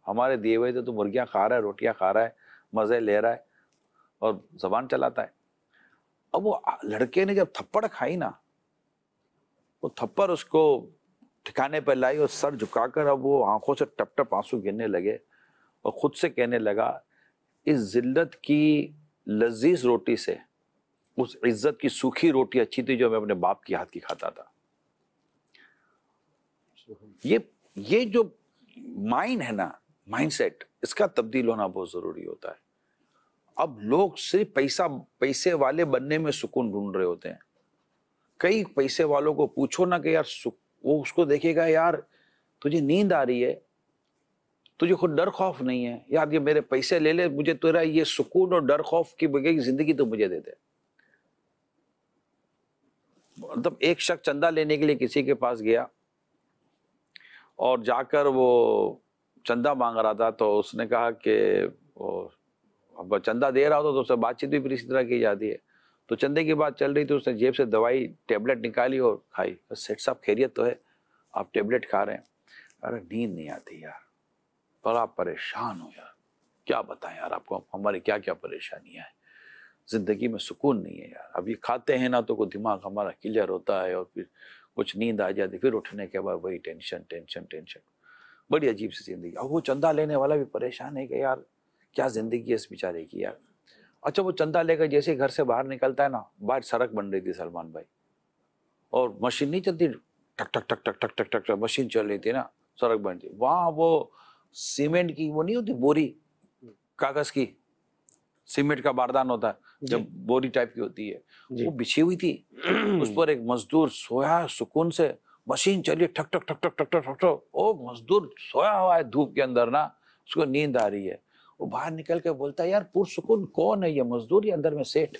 ہمارے دیے ہوئے تو مرغیاں کھا رہا ہے, روٹیاں کھا رہا ہے, مزے لے رہا ہے اور زبان چلاتا ہے. اب وہ لڑکے نے جب تھپڑ کھائی نا, وہ تھپڑ اس کو ٹھکانے پہ لائی اور سر جھکا کر اب وہ آنکھوں سے ٹپ ٹپ آنسو گرنے لگے اور خود سے کہنے لگا اس ذلت کی لذیذ روٹی سے اس عزت کی سوکھی روٹی اچھی تھی جو میں اپنے باپ کی ہاتھ کی کھاتا تھا. یہ جو مائنڈ ہے نا, مائنڈ سیٹ, اس کا تبدیل ہونا بہت ضروری ہوتا ہے. اب لوگ صرف پیسے والے بننے میں سکون ڈھونڈ رہے ہوتے ہیں. کئی پیسے والوں کو پوچھو نا کہ یار وہ اس کو دیکھے گا, یار تجھے نیند آ رہی ہے, تجھے خود ڈر خوف نہیں ہے, یار یہ میرے پیسے لے لے, مجھے تیرا یہ سکون اور ڈر خوف کی بغیر زندگی تو مجھے دے دے. مطلب ایک شخص چندہ لینے کے لیے کسی کے پاس گیا اور جا کر وہ چندہ مانگ رہا تھا, تو اس نے کہا کہ اب چندہ دے رہا ہو تو اس سے بات چیت بھی پھر اسی طرح کی جاتی ہے. تو چندے کی بات چل رہی تھی, اس نے جیب سے دوائی ٹیبلٹ نکالی اور کھائی. سیٹ صاحب خیریت تو ہے, آپ ٹیبلٹ کھا رہے ہیں؟ ارے نیند نہیں آتی یار, بڑا پریشان ہو یار, کیا بتائیں یار آپ کو ہماری کیا کیا پریشانیاں ہیں, زندگی میں سکون نہیں ہے یار. اب یہ کھاتے ہیں نا تو کوئی دماغ ہمارا کلیئر ہوتا ہے اور پھر کچھ نیند آ جاتی, پھر اٹھنے کے بعد وہی ٹینشن ٹینشن ٹینشن, بڑی عجیب سی زندگی. اب وہ چندہ لینے والا بھی پریشان ہے کہ یار کیا زندگی ہے اس بیچارے کی یار. اچھا وہ چندہ لے کر جیسے گھر سے باہر نکلتا ہے نا, باہر سڑک بن رہی تھی سلمان بھائی, اور مشین نہیں چلتی, ٹک ٹک ٹک ٹک ٹک ٹک ٹک مشین چل رہی تھی نا, سڑک بن رہی, وہاں وہ سیمنٹ کی وہ نہیں ہوتی بوری, کاغذ کی سیمنٹ کا باردان ہوتا ہے جب بوری ٹائپ کی ہوتی ہے, وہ بچھی ہوئی تھی, اس پر ایک مزدور سویا سکون سے, مشین چلی ٹھک ٹک ٹک ٹک ٹک ٹک ٹک, او مزدور سویا ہوا ہے دھوپ کے اندر نا, اس کو نیند آ رہی ہے. وہ باہر نکل کے بولتا ہے یار پرسکون کون ہے, یہ مزدور یا اندر میں سیٹ؟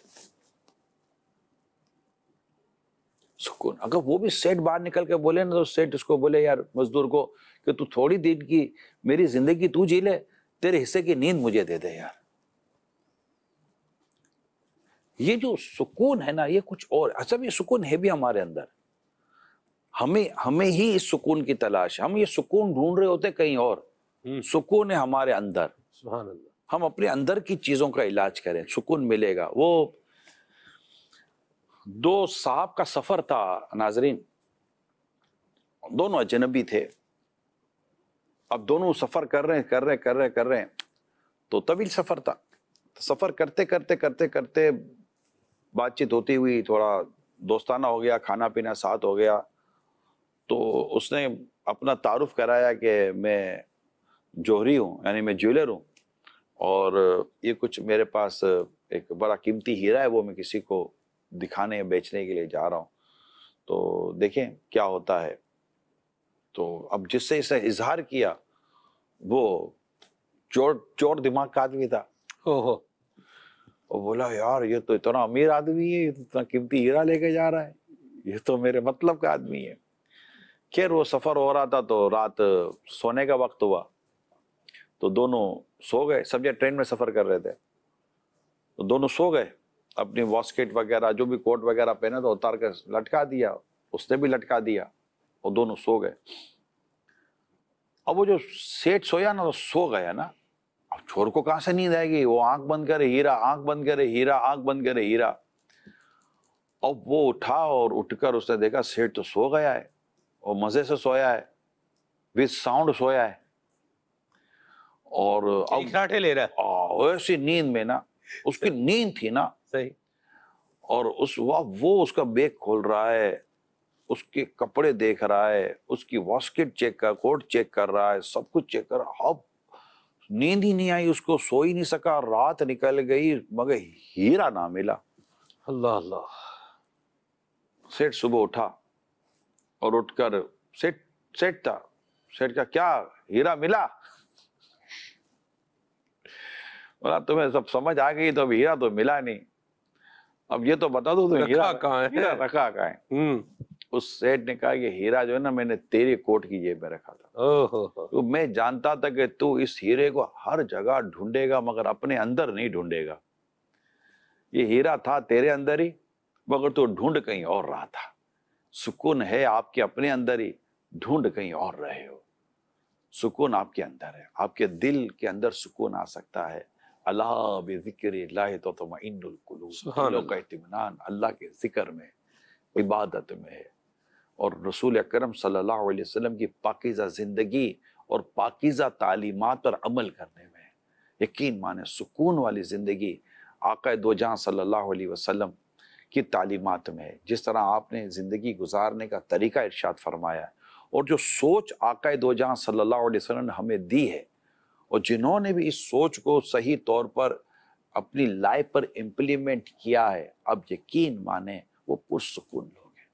سکون. اگر وہ بھی سیٹ باہر نکل کے بولے نا تو سیٹ اس کو بولے یار مزدور کو کہ تو تھوڑی دن کی میری زندگی تو جی لے, تیرے حصے کی نیند مجھے دے دے یار. یہ جو سکون ہے نا یہ کچھ اور, اچھا یہ سکون ہے بھی ہمارے اندر, ہمیں ہی اس سکون کی تلاش ہے. ہم یہ سکون ڈھونڈ رہے ہوتے کہیں اور, سکون ہے ہمارے اندر. سبحان اللہ. ہم اپنے اندر کی چیزوں کا علاج کریں, سکون ملے گا. وہ دو صاحب کا سفر تھا ناظرین, دونوں اجنبی تھے. اب دونوں سفر کر رہے ہیں تو طویل سفر تھا. سفر کرتے کرتے بات چیت ہوتی ہوئی, تھوڑا دوستانہ ہو گیا, کھانا پینا ساتھ ہو گیا. تو اس نے اپنا تعارف کرایا کہ میں جوہری ہوں, یعنی میں جیولر ہوں, اور یہ کچھ میرے پاس ایک بڑا قیمتی ہیرا ہے, وہ میں کسی کو دکھانے بیچنے کے لیے جا رہا ہوں, تو دیکھیں کیا ہوتا ہے. تو اب جس سے اس نے اظہار کیا وہ چور دماغ کا آدمی تھا. وہ بولا یار یہ تو اتنا امیر آدمی ہے, یہ تو اتنا قیمتی ہیرا لے کے جا رہا ہے, یہ تو میرے مطلب کا آدمی ہے. خیر وہ سفر ہو رہا تھا تو رات سونے کا وقت ہوا, تو دونوں سو گئے. سب یہ ٹرین میں سفر کر رہے تھے, تو دونوں سو گئے. اپنی واسکٹ وغیرہ جو بھی کوٹ وغیرہ پہنے تو اتار کر لٹکا دیا, اس نے بھی لٹکا دیا, اور دونوں سو گئے. اب وہ جو سیٹ سویا نا تو سو گیا نا, اب چور کو کہاں سے نیند آئے گی, وہ آنکھ بند کرے ہیرا, آنکھ بند کرے ہیرا, آنکھ بند کرے ہیرا. اب وہ اٹھا اور اٹھ کر اس نے دیکھا سیٹ تو سو گیا ہے, اور مزے سے سویا ہے, وتھ ساؤنڈ سویا ہے, اور کھراٹے لے رہا ہے ایسی نیند میں نا, اس کی نیند تھی نا صحیح. اور وہ اس کا بیگ کھول رہا ہے, اس کے کپڑے دیکھ رہا ہے, اس کی واسکٹ کوٹ چیک کر رہا ہے, سب کچھ چیک کر رہا. اب نیند ہی نہیں آئی اس کو, سو ہی نہیں سکا. رات نکل گئی مگر ہیرا نہ ملا. اللہ اللہ. سیٹ صبح اٹھا اور اٹھ کر سیٹ تھا, سیٹ کا کیا ہیرا ملا؟ بولا تمہیں سب سمجھ آ گئی تو اب ہیرا تو ملا نہیں, اب یہ تو بتا دو تمہیں ہیرا کہاں ہے. اس سیٹ نے کہا کہ ہیرا جو ہے نا میں نے تیری کوٹ کی جیب میں رکھا تھا, تو میں جانتا تھا کہ تو اس ہیرے کو ہر جگہ ڈھونڈے گا مگر اپنے اندر نہیں ڈھونڈے گا. یہ ہیرا تھا تیرے اندر ہی, مگر تو ڈھونڈ کہیں اور رہا تھا. سکون ہے آپ کے اپنے اندر ہی, ڈھونڈ کہیں اور رہے ہو. سکون آپ کے اندر ہے, آپ کے دل کے اندر سکون آ سکتا ہے. اللہ بذکر اللہ تطمئن القلوب, دلوں کا اطمینان اللہ کے ذکر میں, عبادت میں ہے. اور رسول اکرم صلی اللہ علیہ وسلم کی پاکیزہ زندگی اور پاکیزہ تعلیمات پر عمل کرنے میں ہے. یقین مانے سکون والی زندگی آقا دو جہاں صلی اللہ علیہ وسلم کی تعلیمات میں ہے. جس طرح آپ نے زندگی گزارنے کا طریقہ ارشاد فرمایا ہے, اور جو سوچ آقا دو جہاں صلی اللہ علیہ وسلم نے ہمیں دی ہے, اور جنہوں نے بھی اس سوچ کو صحیح طور پر اپنی لائف پر امپلیمنٹ کیا ہے, اب یقین مانے وہ پرسکون لوگ ہیں.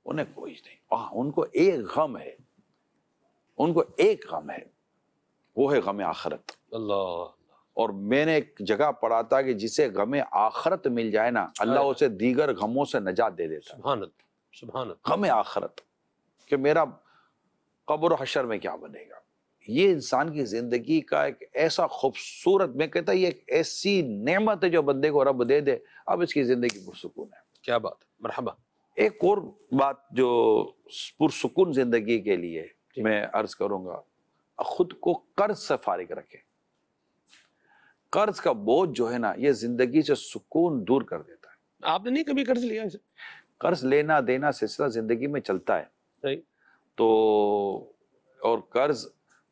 انہیں کوئی نہیں, ان کو ایک غم ہے, ان کو ایک غم ہے, وہ ہے غم آخرت. اللہ. اور میں نے ایک جگہ پڑھا تھا کہ جسے غم آخرت مل جائے نا, اللہ اسے دیگر غموں سے نجات دے دیتا. سبحان اللہ, سبحان اللہ. غم آخرت کہ میرا قبر و حشر میں کیا بنے گا. یہ انسان کی زندگی کا ایک ایسا خوبصورت, میں کہتا یہ ایک ایسی نعمت ہے جو بندے کو رب دے دے, اب اس کی زندگی پرسکون ہے. کیا بات, مرحبا. ایک اور بات جو پرسکون زندگی کے لیے میں عرض کروں گا, خود کو قرض سے فارغ رکھے. قرض کا بوجھ جو ہے نا, یہ زندگی سے سکون دور کر دیتا ہے. آپ نے نہیں کبھی قرض لیا اسے؟ قرض لینا دینا سلسلہ زندگی میں چلتا ہے. صحیح. تو اور قرض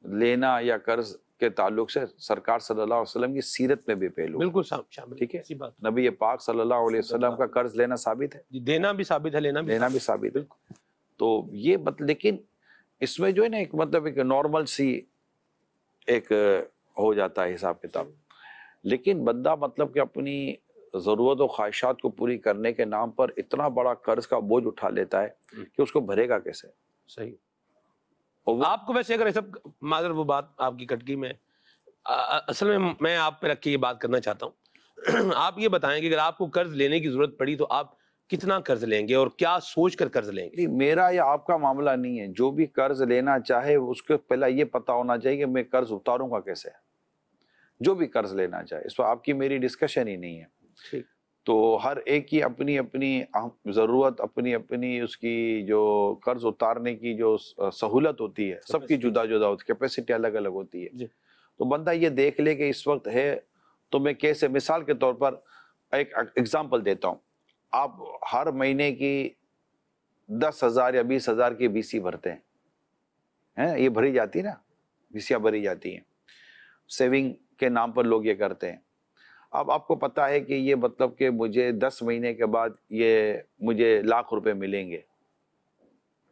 لینا یا قرض کے تعلق سے سرکار صلی اللہ علیہ وسلم کی سیرت میں بھی پہلو بالکل شامل. ٹھیک ہے, اسی بات. نبی پاک صلی اللہ علیہ وسلم کا قرض لینا ثابت ہے, دینا بھی ثابت ہے, لینا بھی ثابت ہے. تو یہ لیکن اس میں جو ہے نا ایک مطلب ایک نارمل سی ایک ہو جاتا ہے حساب کتاب. لیکن بندہ مطلب کہ اپنی ضرورت و خواہشات کو پوری کرنے کے نام پر اتنا بڑا قرض کا بوجھ اٹھا لیتا ہے کہ اس کو بھرے گا کیسے. صحیح. آپ کو ویسے اگر سب معذر وہ بات آپ کی کٹ گئی, میں اصل میں آپ پہ رکھ کے یہ بات کرنا چاہتا ہوں. آپ یہ بتائیں کہ اگر آپ کو قرض لینے کی ضرورت پڑی تو آپ کتنا قرض لیں گے اور کیا سوچ کر قرض لیں گے؟ میرا یا آپ کا معاملہ نہیں ہے. جو بھی قرض لینا چاہے اس کو پہلا یہ پتا ہونا چاہیے کہ میں قرض اتاروں گا کیسے. جو بھی قرض لینا چاہے, اس پر آپ کی میری ڈسکشن ہی نہیں ہے. تو ہر ایک کی اپنی اپنی ضرورت, اپنی اپنی اس کی جو قرض اتارنے کی جو سہولت ہوتی ہے, سب کی جدا جدا ہوتی ہے, کیپیسٹی الگ الگ ہوتی ہے. تو بندہ یہ دیکھ لے کہ اس وقت ہے تو میں کیسے, مثال کے طور پر ایک ایگزامپل دیتا ہوں. آپ ہر مہینے کی 10,000 یا 20,000 کی BC بھرتے ہیں, یہ بھری جاتی ہے نا, BCیاں بھری جاتی ہیں, سیونگ کے نام پر لوگ یہ کرتے ہیں. اب آپ کو پتا ہے کہ یہ مطلب کہ مجھے 10 مہینے کے بعد یہ مجھے ₹1,00,000 ملیں گے.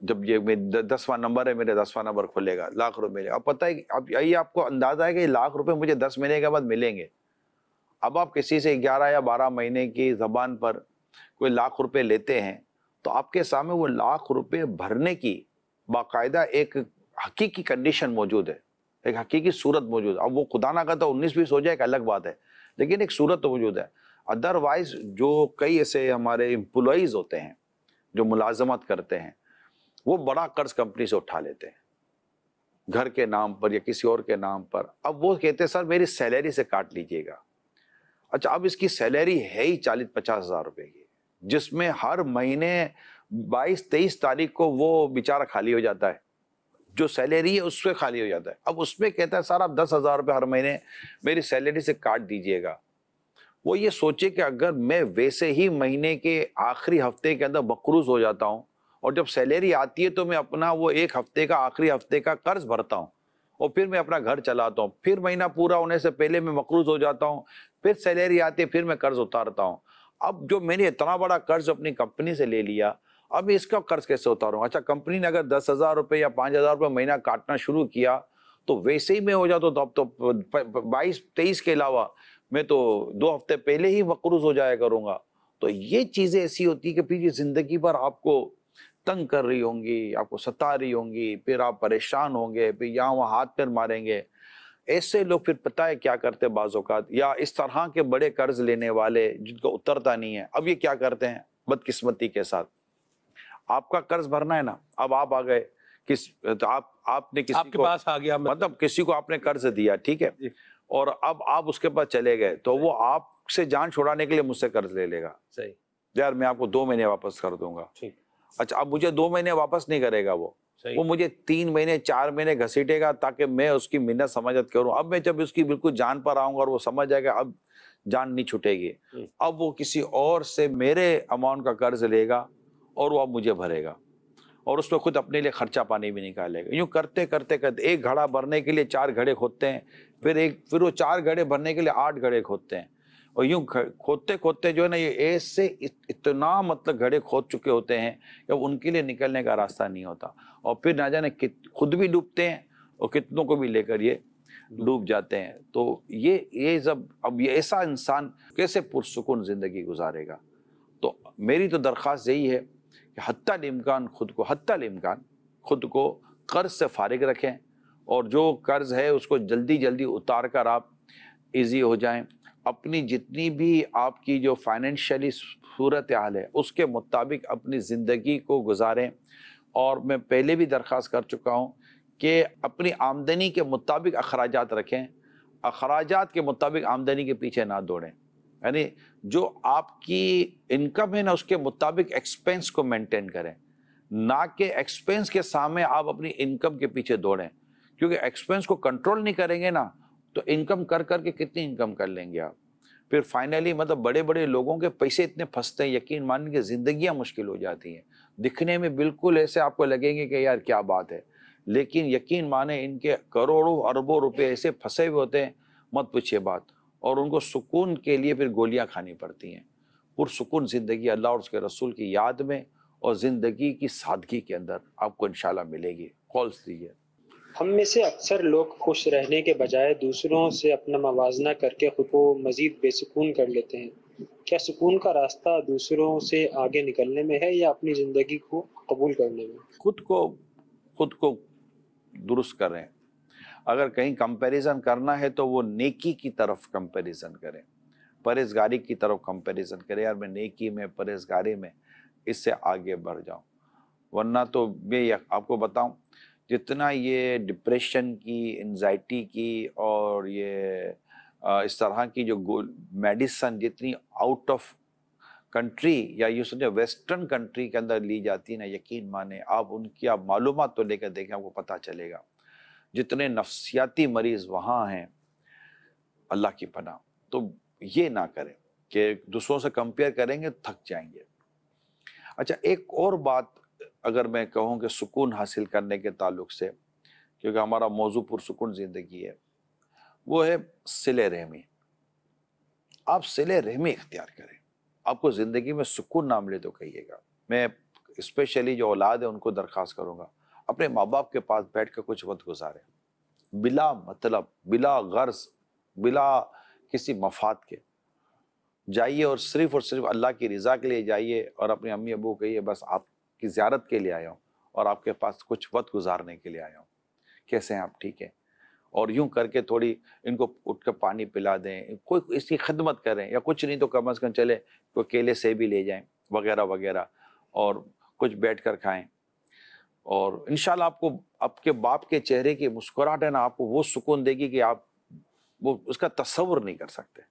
جب یہ 10واں نمبر ہے, میرے 10واں نمبر کھلے گا, ₹1,00,000 ملے گا. اب پتہ ہے, اب یہ آپ کو اندازہ ہے کہ ₹1,00,000 مجھے 10 مہینے کے بعد ملیں گے. اب آپ کسی سے 11 یا 12 مہینے کی زبان پر کوئی ₹1,00,000 لیتے ہیں, تو آپ کے سامنے وہ ₹1,00,000 بھرنے کی باقاعدہ ایک حقیقی کنڈیشن موجود ہے, ایک حقیقی صورت موجود ہے. اب وہ خدا نہ کرتا 19-20 ہو جائے ایک الگ بات ہے, لیکن ایک صورت تو موجود ہے. ادروائز جو کئی ایسے ہمارے امپلائیز ہوتے ہیں جو ملازمت کرتے ہیں, وہ بڑا قرض کمپنی سے اٹھا لیتے ہیں, گھر کے نام پر یا کسی اور کے نام پر. اب وہ کہتے ہیں سر میری سیلری سے کاٹ لیجئے گا. اچھا, اب اس کی سیلری ہے ہی 40-50 ہزار روپے کی, جس میں ہر مہینے 22-23 تاریخ کو وہ بیچارہ خالی ہو جاتا ہے, جو سیلری ہے اس پہ خالی ہو جاتا ہے. اب اس میں کہتا ہے سر آپ 10,000 روپے ہر مہینے میری سیلری سے کاٹ دیجئے گا. وہ یہ سوچے کہ اگر میں ویسے ہی مہینے کے آخری ہفتے کے اندر مقروض ہو جاتا ہوں, اور جب سیلری آتی ہے تو میں اپنا وہ ایک ہفتے کا آخری ہفتے کا قرض بھرتا ہوں, اور پھر میں اپنا گھر چلاتا ہوں, پھر مہینہ پورا ہونے سے پہلے میں مقروض ہو جاتا ہوں, پھر سیلری آتی ہے, پھر میں قرض اتارتا ہوں. اب جو میں نے اتنا بڑا قرض اپنی کمپنی سے لے لیا, اب اس کا قرض کیسے اتاروں؟ اچھا, کمپنی نے اگر 10,000 روپے یا 5,000 روپے مہینہ کاٹنا شروع کیا تو ویسے ہی میں ہو جاتا, تو اب تو 22-23 کے علاوہ میں تو 2 ہفتے پہلے ہی مقروض ہو جایا کروں گا. تو یہ چیزیں ایسی ہوتی ہے کہ پھر یہ زندگی بھر آپ کو تنگ کر رہی ہوں گی, آپ کو ستا رہی ہوں گی, پھر آپ پریشان ہوں گے, پھر یہاں وہاں ہاتھ پیر ماریں گے. ایسے لوگ پھر پتہ ہے کیا کرتے بعض اوقات, یا اس طرح کے بڑے قرض لینے والے جن کو اترتا نہیں ہے, اب یہ کیا کرتے ہیں بدقسمتی کے ساتھ, آپ کا قرض بھرنا ہے نا, اب آپ آ گئے آپ نے کسی کو پاس آ گیا, مطلب کسی کو آپ نے قرض دیا, ٹھیک ہے, اور اب آپ اس کے پاس چلے گئے, تو وہ آپ سے جان چھڑانے کے لیے مجھ سے قرض لے لے گا. صحیح. یار میں آپ کو 2 مہینے واپس کر دوں گا. اچھا اب مجھے 2 مہینے واپس نہیں کرے گا, وہ مجھے 3 مہینے 4 مہینے گھسیٹے گا تاکہ میں اس کی منت سمجھت کروں. اب میں جب اس کی بالکل جان پر آؤں گا اور وہ سمجھ جائے گا اب جان نہیں چھٹے گی, اب وہ کسی اور سے میرے اماؤنٹ کا قرض لے گا اور وہ اب مجھے بھرے گا اور اس میں خود اپنے لیے خرچہ پانی بھی نکالے گا. یوں کرتے کرتے کرتے ایک گھڑا بھرنے کے لیے 4 گھڑے کھودتے ہیں, پھر وہ 4 گھڑے بھرنے کے لیے 8 گھڑے کھودتے ہیں, اور یوں کھودتے کھودتے جو ہے نا یہ ایسے اتنا مطلب گھڑے کھود چکے ہوتے ہیں کہ ان کے لیے نکلنے کا راستہ نہیں ہوتا, اور پھر نہ جانے خود بھی ڈوبتے ہیں اور کتنوں کو بھی لے کر یہ ڈوب جاتے ہیں. تو یہ جب اب یہ ایسا انسان کیسے پرسکون زندگی گزارے گا؟ تو میری تو درخواست یہی ہے کہ حتی الامکان خود کو قرض سے فارغ رکھیں, اور جو قرض ہے اس کو جلدی جلدی اتار کر آپ ایزی ہو جائیں. اپنی جتنی بھی آپ کی جو فائنینشلی صورتحال ہے اس کے مطابق اپنی زندگی کو گزاریں. اور میں پہلے بھی درخواست کر چکا ہوں کہ اپنی آمدنی کے مطابق اخراجات رکھیں, اخراجات کے مطابق آمدنی کے پیچھے نہ دوڑیں. یعنی جو آپ کی انکم ہے نا اس کے مطابق ایکسپینس کو مینٹین کریں, نہ کہ ایکسپینس کے سامنے آپ اپنی انکم کے پیچھے دوڑیں, کیونکہ ایکسپینس کو کنٹرول نہیں کریں گے نا تو انکم کر کر کے کتنی انکم کر لیں گے آپ. پھر فائنلی مطلب بڑے بڑے لوگوں کے پیسے اتنے پھنستے ہیں, یقین مانیں کہ زندگیاں مشکل ہو جاتی ہیں. دکھنے میں بالکل ایسے آپ کو لگیں گے کہ یار کیا بات ہے, لیکن یقین مانیں ان کے کروڑوں اربوں روپے ایسے پھنسے ہوئے ہوتے ہیں, مت پوچھیے بات. اور ان کو سکون کے لیے پھر گولیاں کھانی پڑتی ہیں. پرسکون زندگی اللہ اور اس کے رسول کی یاد میں اور زندگی کی سادگی کے اندر آپ کو انشاءاللہ ملے گی. کالس دیجیے. ہم میں سے اکثر لوگ خوش رہنے کے بجائے دوسروں سے اپنا موازنہ کر کے خود کو مزید بے سکون کر لیتے ہیں. کیا سکون کا راستہ دوسروں سے آگے نکلنے میں ہے یا اپنی زندگی کو قبول کرنے میں؟ خود کو درست کریں. اگر کہیں کمپیریزن کرنا ہے تو وہ نیکی کی طرف کمپیریزن کریں, پرہیزگاری کی طرف کمپیریزن کریں. یار میں نیکی میں پرہیزگاری میں اس سے آگے بڑھ جاؤں. ورنہ تو میں آپ کو بتاؤں جتنا یہ ڈپریشن کی, انزائٹی کی اور یہ اس طرح کی جو میڈیسن جتنی آؤٹ آف کنٹری یا یہ سمجھے ویسٹرن کنٹری کے اندر لی جاتی ہے نا, یقین مانے آپ ان کی آپ معلومات تو لے کر دیکھیں آپ کو پتہ چلے گا جتنے نفسیاتی مریض وہاں ہیں اللہ کی پناہ. تو یہ نہ کریں کہ دوسروں سے کمپیئر کریں گے تھک جائیں گے. اچھا ایک اور بات اگر میں کہوں کہ سکون حاصل کرنے کے تعلق سے, کیونکہ ہمارا موضوع پرسکون زندگی ہے, وہ ہے صلہ رحمی. آپ صلہ رحمی اختیار کریں. آپ کو زندگی میں سکون نہ ملے تو کہیے گا. میں اسپیشلی جو اولاد ہے ان کو درخواست کروں گا اپنے ماں باپ کے پاس بیٹھ کر کچھ وقت گزاریں, بلا مطلب, بلا غرض, بلا کسی مفاد کے. جائیے اور صرف اللہ کی رضا کے لیے جائیے, اور اپنے امی ابو کہیے بس آپ کی زیارت کے لیے آیا ہوں اور آپ کے پاس کچھ وقت گزارنے کے لیے آیا ہوں, کیسے ہیں آپ, ٹھیک ہے. اور یوں کر کے تھوڑی ان کو اٹھ کر پانی پلا دیں, کوئی اس کی خدمت کریں, یا کچھ نہیں تو کم از کم چلے کوئی کیلے سے بھی لے جائیں وغیرہ وغیرہ, اور کچھ بیٹھ کر کھائیں. اور انشاءاللہ آپ کو آپ کے باپ کے چہرے کی مسکراہٹ ہے نا آپ کو وہ سکون دے گی کہ آپ وہ اس کا تصور نہیں کر سکتے.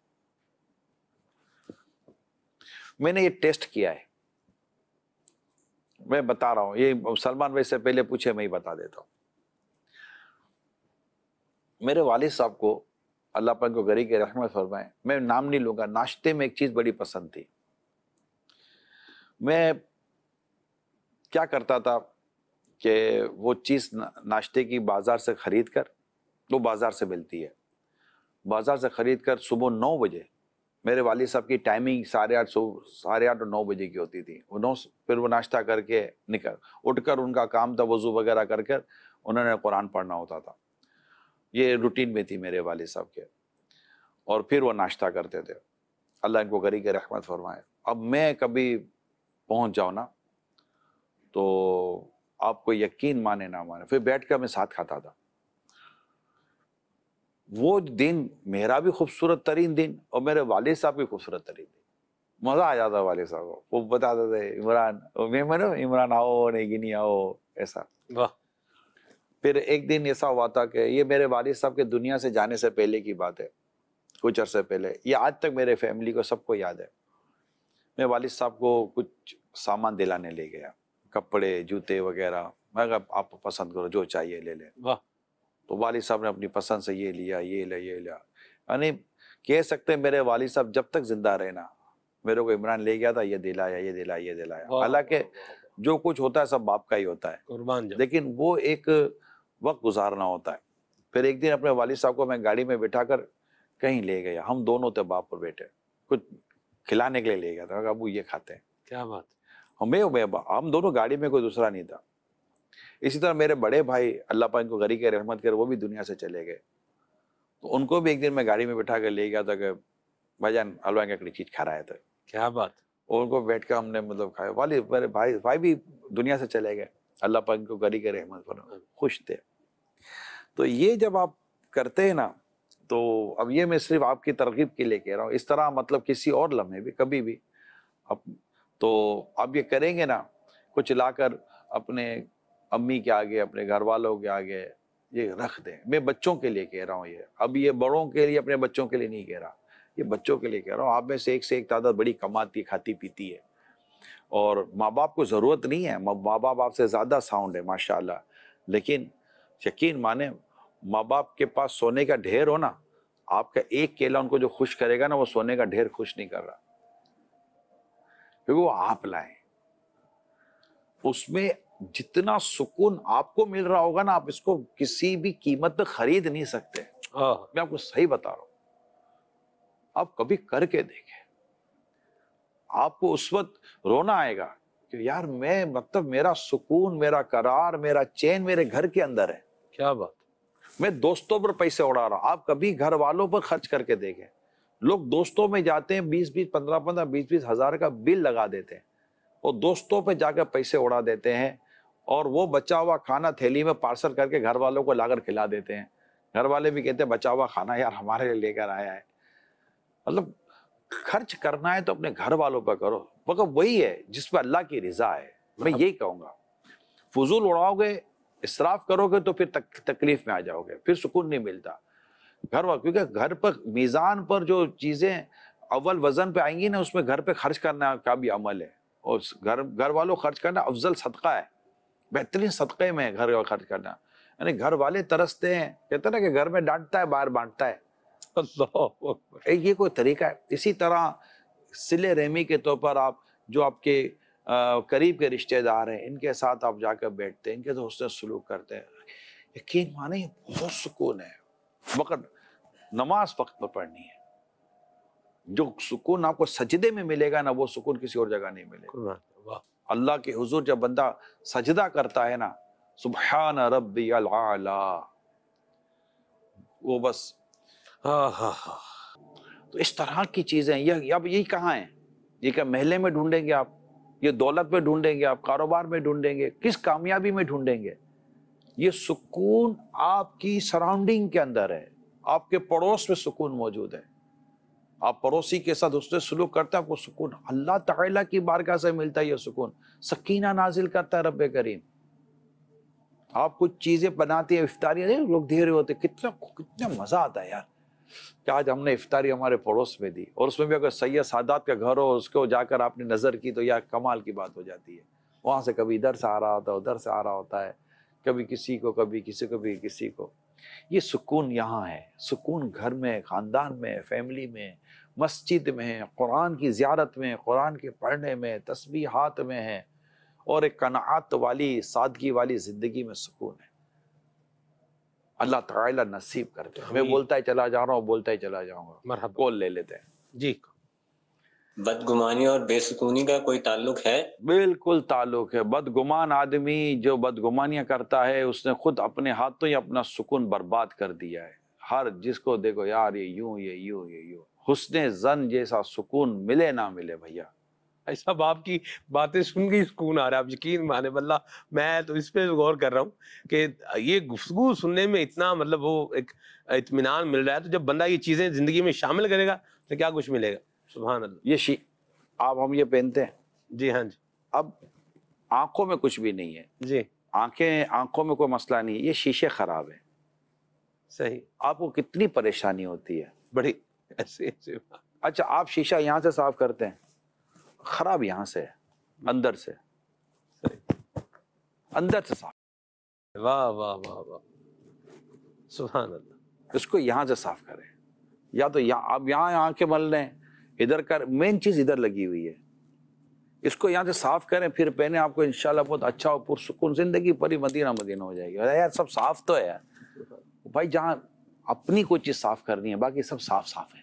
میں نے یہ ٹیسٹ کیا ہے, میں بتا رہا ہوں, یہ سلمان بھائی سے پہلے پوچھے میں ہی بتا دیتا ہوں. میرے والد صاحب کو اللہ پاک کو گھر کی رحمت فرمائے, میں نام نہیں لوں گا, ناشتے میں ایک چیز بڑی پسند تھی. میں کیا کرتا تھا کہ وہ چیز ناشتے کی بازار سے خرید کر, وہ بازار سے ملتی ہے, بازار سے خرید کر صبح 9 بجے, میرے والد صاحب کی ٹائمنگ 8:30 اور 9 بجے کی ہوتی تھی. پھر وہ ناشتہ کر کے اٹھ کر ان کا کام تھا وضو وغیرہ کر کر انہوں نے قرآن پڑھنا ہوتا تھا. یہ روٹین میں تھی میرے والد صاحب کے, اور پھر وہ ناشتہ کرتے تھے. اللہ ان کو غریب کی رحمت فرمائے. اب میں کبھی پہنچ جاؤں نا تو آپ کو یقین مانے نہ مانے پھر بیٹھ کر میں ساتھ کھاتا تھا. وہ دن میرا بھی خوبصورت ترین دن اور میرے والد صاحب بھی خوبصورت ترین دن. مزہ آ جاتا والد صاحب کو, وہ بتاتے تھے عمران آؤ, نہیں آؤ, ایسا. پھر ایک دن ایسا ہوا تھا کہ یہ میرے والد صاحب کے دنیا سے جانے سے پہلے کی بات ہے, کچھ عرصے پہلے, یہ آج تک میرے فیملی کو سب کو یاد ہے. میں والد صاحب کو کچھ سامان دلانے لے گیا، کپڑے جوتے وغیرہ، میں کہا آپ پسند کرو جو چاہیے لے لیں۔ واہ، تو والد صاحب نے اپنی پسند سے یہ لیا، یہ لیا، یہ لیا، یعنی کہہ سکتے ہیں میرے والد صاحب جب تک زندہ رہے نا، میرے کو عمران لے گیا تھا، یہ دلایا، یہ دلایا، یہ دلایا۔ واہ، حالانکہ جو کچھ ہوتا ہے سب باپ کا ہی ہوتا ہے، قربان جاؤ۔ لیکن وہ ایک وقت گزارنا ہوتا ہے۔ پھر ایک دن اپنے والد صاحب کو میں گاڑی میں بٹھا کر کہیں لے گیا، ہم دونوں تھے باپ پر بیٹھے، کچھ کھلانے کے لیے لے گیا تھا، ابو یہ کھاتے ہیں، کیا بات، ہم دونوں گاڑی میں، کوئی دوسرا نہیں تھا۔ اسی طرح میرے بڑے بھائی اللہ پاک ان کو غریق رحمت کرے، وہ بھی دنیا سے چلے گئے، تو ان کو بھی ایک دن میں گاڑی میں بٹھا کر لے گیا تھا کہ بھائی جان حلوہ کی ایک چیز کھا رہے تھے، کیا بات، اور ان کو بیٹھ کے ہم نے مطلب کھایا۔ والد میرے بھائی بھی دنیا سے چلے گئے، اللہ پاک ان کو غریق رحمت فرمائے، خوش تھے۔ تو یہ جب آپ کرتے ہیں نا، تو اب یہ میں صرف آپ کی ترغیب کے لیے کہہ رہا ہوں، اس طرح مطلب کسی اور لمحے بھی کبھی بھی تو آپ یہ کریں گے نا، کچھ لا کر اپنے امی کے آگے، اپنے گھر والوں کے آگے یہ رکھ دیں۔ میں بچوں کے لیے کہہ رہا ہوں، یہ اب یہ بڑوں کے لیے، اپنے بچوں کے لیے نہیں کہہ رہا، یہ بچوں کے لیے کہہ رہا ہوں۔ آپ میں سے ایک تعداد بڑی کماتی کھاتی پیتی ہے، اور ماں باپ کو ضرورت نہیں ہے، ماں باپ آپ سے زیادہ ساؤنڈ ہے ماشاءاللہ، لیکن یقین مانے ماں باپ کے پاس سونے کا ڈھیر ہو نا، آپ کا ایک کیلا ان کو جو خوش کرے گا نا، وہ سونے کا ڈھیر خوش نہیں کر رہا، کیونکہ وہ آپ لائیں۔ اس میں جتنا سکون آپ کو مل رہا ہوگا نا، آپ اس کو کسی بھی قیمت پہ خرید نہیں سکتے۔ میں آپ کو صحیح بتا رہا ہوں، آپ کبھی کر کے دیکھیں، آپ کو اس وقت رونا آئے گا کہ یار میں مطلب میرا سکون، میرا قرار، میرا چین میرے گھر کے اندر ہے، کیا بات، میں دوستوں پر پیسے اڑا رہا ہوں۔ آپ کبھی گھر والوں پر خرچ کر کے دیکھیں، لوگ دوستوں میں جاتے ہیں، 20 15 20 ہزار کا بل لگا دیتے ہیں، اور دوستوں پہ جا کے پیسے اڑا دیتے ہیں، اور وہ بچا ہوا کھانا تھیلی میں پارسل کر کے گھر والوں کو لا کر کھلا دیتے ہیں۔ گھر والے بھی کہتے ہیں بچا ہوا کھانا یار ہمارے لیے لے کر آیا ہے۔ مطلب خرچ کرنا ہے تو اپنے گھر والوں پہ کرو، مگر وہی ہے جس پہ اللہ کی رضا ہے۔ میں یہی کہوں گا، فضول اڑاؤ گے، اسراف کرو گے تو پھر تکلیف میں آ جاؤ گے، پھر سکون نہیں ملتا۔ کیونکہ گھر پر میزان پر جو چیزیں اول وزن پہ آئیں گی نا، اس میں گھر پہ خرچ کرنا کا بھی عمل ہے، اور گھر والوں خرچ کرنا افضل صدقہ ہے، بہترین صدقے میں گھر کا خرچ کرنا۔ یعنی گھر والے ترستے ہیں، کہتے ہیں نا کہ گھر میں ڈانٹتا ہے باہر بانٹتا ہے، اللہ اکبر۔ یہ کوئی طریقہ ہے؟ اسی طرح صلہ رحمی کے طور پر آپ جو آپ کے قریب کے رشتہ دار ہیں، ان کے ساتھ آپ جا کر بیٹھتے ہیں، ان کے ساتھ حسن سلوک کرتے ہیں، یقین مانیں بہت سکون ہے۔ وقت نماز وقت پر پڑھنی ہے، جو سکون آپ کو سجدے میں ملے گا نا، وہ سکون کسی اور جگہ نہیں ملے گا۔ واہ، اللہ کے حضور جب بندہ سجدہ کرتا ہے نا، سبحان ربی العالی، وہ بس تو اس طرح کی چیزیں اب یہی کہاں ہیں؟ یہ کہ محلے میں ڈھونڈیں گے آپ، یہ دولت میں ڈھونڈیں گے آپ، کاروبار میں ڈھونڈیں گے، کس کامیابی میں ڈھونڈیں گے؟ یہ سکون آپ کی سراؤنڈنگ کے اندر ہے، آپ کے پڑوس میں سکون موجود ہے۔ آپ پڑوسی کے ساتھ اس نے سلوک کرتے ہیں، آپ کو سکون اللہ تعالیٰ کی بارگاہ سے ملتا ہے۔ یہ سکون سکینہ نازل کرتا ہے رب کریم۔ آپ کچھ چیزیں بناتے ہیں، افطاریاں لوگ دے رہے ہوتے، کتنا مزہ آتا ہے یار کہ آج ہم نے افطاری ہمارے پڑوس میں دی، اور اس میں بھی اگر سید سادات کا گھر ہو، اس کو جا کر آپ نے نظر کی تو یا کمال کی بات ہو جاتی ہے۔ وہاں سے کبھی ادھر سے آ رہا ہوتا ہے، ادھر سے آ رہا ہوتا ہے، کبھی کسی کو، کبھی کسی کو، کبھی کسی کو۔ یہ سکون یہاں ہے، سکون گھر میں، خاندان میں، فیملی میں، مسجد میں، قرآن کی زیارت میں، قرآن کے پڑھنے میں، تسبیحات میں ہے، اور ایک قناعت والی، سادگی والی زندگی میں سکون ہے۔ اللہ تعالیٰ نصیب کرتے ہیں۔ میں بولتا ہی چلا جا رہا ہوں، بولتا ہی چلا جاؤں گا۔ مرحبا، کال لے لیتے ہیں جی۔ بدگمانی اور بے سکونی کا کوئی تعلق ہے؟ بالکل تعلق ہے۔ بدگمان آدمی جو بدگمانیاں کرتا ہے، اس نے خود اپنے ہاتھوں ہی اپنا سکون برباد کر دیا ہے۔ ہر جس کو دیکھو یار یہ یوں، یہ یوں، یہ یوں، حسن ظن جیسا سکون ملے نہ ملے بھیا۔ ایسا آپ کی باتیں سن کے سکون آ رہا ہے، آپ یقین مانے واللہ میں تو اس پہ غور کر رہا ہوں کہ یہ گفتگو سننے میں اتنا مطلب وہ ایک اطمینان مل رہا ہے، تو جب بندہ یہ چیزیں زندگی میں شامل کرے گا تو کیا کچھ ملے گا۔ سبحان اللہ۔ یہ آپ ہم یہ پہنتے ہیں، جی ہاں جی، اب آنکھوں میں کچھ بھی نہیں ہے، جی آنکھوں میں کوئی مسئلہ نہیں ہے، یہ شیشے خراب ہیں، صحیح، آپ کو کتنی پریشانی ہوتی ہے۔ بڑی ایسے اچھا آپ شیشہ یہاں سے صاف کرتے ہیں، خراب یہاں سے ہے، اندر سے، اندر سے صاف، واہ واہ واہ واہ، سبحان اللہ۔ اس کو یہاں سے صاف کریں، یا تو آپ یہاں کے مل لیں، ادھر کر، مین چیز ادھر لگی ہوئی ہے، اس کو یہاں سے صاف کریں، پھر پہنے آپ کو انشاءاللہ بہت اچھا اور پرسکون زندگی پری مدینہ مدینہ ہو جائے گی۔ یار سب صاف تو ہے یار بھائی، جہاں اپنی کوئی چیز صاف کرنی ہے باقی سب صاف صاف ہے،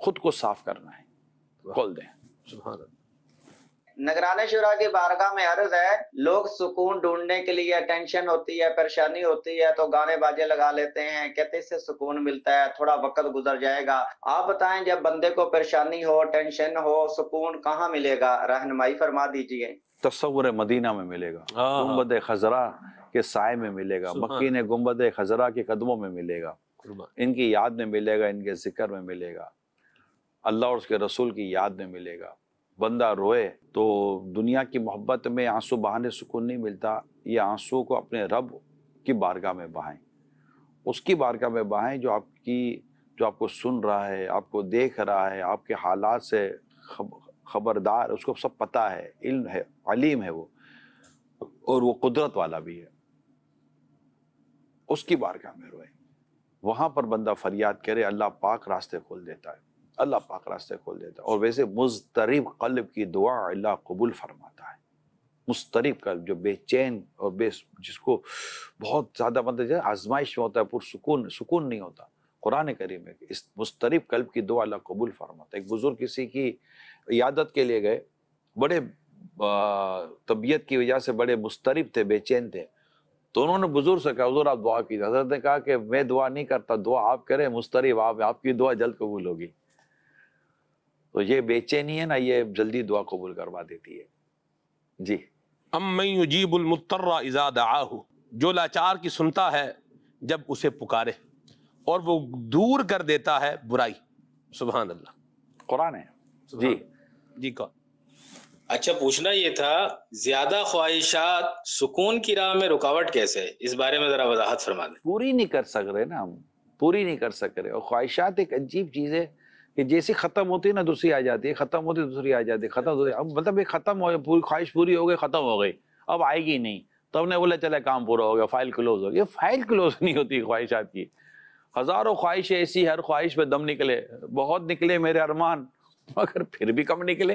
خود کو صاف کرنا ہے، کھول دیں۔ سبحان اللہ۔ نگران شورا کی بارگاہ میں عرض ہے، لوگ سکون ڈھونڈنے کے لیے ٹینشن ہوتی ہے، پریشانی ہوتی ہے تو گانے باجے لگا لیتے ہیں، کہتے اس سے سکون ملتا ہے، تھوڑا وقت گزر جائے گا۔ آپ بتائیں جب بندے کو پریشانی ہو، ٹینشن ہو، سکون کہاں ملے گا؟ رہنمائی فرما دیجیے۔ تصور مدینہ میں ملے گا، گنبد خضرا کے سائے میں ملے گا، مکین گنبد خضرا کے قدموں میں ملے گا، ان کی یاد میں ملے گا، ان کے ذکر میں ملے گا، اللہ اور اس کے رسول کی یاد میں ملے گا۔ بندہ روئے تو دنیا کی محبت میں آنسو بہانے سکون نہیں ملتا، یہ آنسو کو اپنے رب کی بارگاہ میں بہائیں، اس کی بارگاہ میں بہائیں جو آپ کو سن رہا ہے، آپ کو دیکھ رہا ہے، آپ کے حالات سے خبردار، اس کو سب پتہ ہے، علم ہے، علیم ہے وہ، اور وہ قدرت والا بھی ہے۔ اس کی بارگاہ میں روئے، وہاں پر بندہ فریاد کرے، اللہ پاک راستے کھول دیتا ہے، اللہ پاک راستے کھول دیتا ہے۔ اور ویسے مضطرب قلب کی دعا اللہ قبول فرماتا ہے۔ مضطرب قلب جو بے چین اور جس کو بہت زیادہ بندہ آزمائش میں ہوتا ہے، سکون نہیں ہوتا، قرآن کریم میں اس مضطرب قلب کی دعا اللہ قبول فرماتا ہے۔ ایک بزرگ کسی کی عیادت کے لیے گئے، بڑے طبیعت کی وجہ سے بڑے مضطرب تھے، بے چین تھے، تو انہوں نے بزرگ سے کہا حضور آپ دعا کیجیے۔ حضرت نے کہا کہ میں دعا نہیں کرتا، دعا آپ کریں، مضطرب آپ کی دعا جلد قبول ہوگی۔ تو یہ بے چینی ہے نا، یہ جلدی دعا قبول کروا دیتی ہے۔ جی، امن یجیب المضطر اذا دعاہ، جو لاچار کی سنتا ہے جب اسے پکارے، اور وہ دور کر دیتا ہے برائی۔ سبحان اللہ، قرآن ہے۔ جی جی کون؟ اچھا، پوچھنا یہ تھا، زیادہ خواہشات سکون کی راہ میں رکاوٹ کیسے ہے؟ اس بارے میں ذرا وضاحت فرما دیں۔ پوری نہیں کر سک رہے نا، ہم پوری نہیں کر سک رہے، اور خواہشات ایک عجیب چیز ہے کہ جیسی ختم ہوتی ہے نا دوسری آ جاتی ہے، ختم ہوتی ہے دوسری آ جاتی ہے، ختم ہوتی ہے، اب مطلب یہ ختم ہو، پوری خواہش پوری ہو گئی، ختم ہو گئی، اب آئے گی نہیں، تو ہم نے بولا چلے کام پورا ہو گیا، فائل کلوز ہو گیا۔ یہ فائل کلوز نہیں ہوتی خواہشات کی، ہزاروں خواہشیں ایسی، ہر خواہش پہ دم نکلے، بہت نکلے میرے ارمان مگر پھر بھی کم نکلے،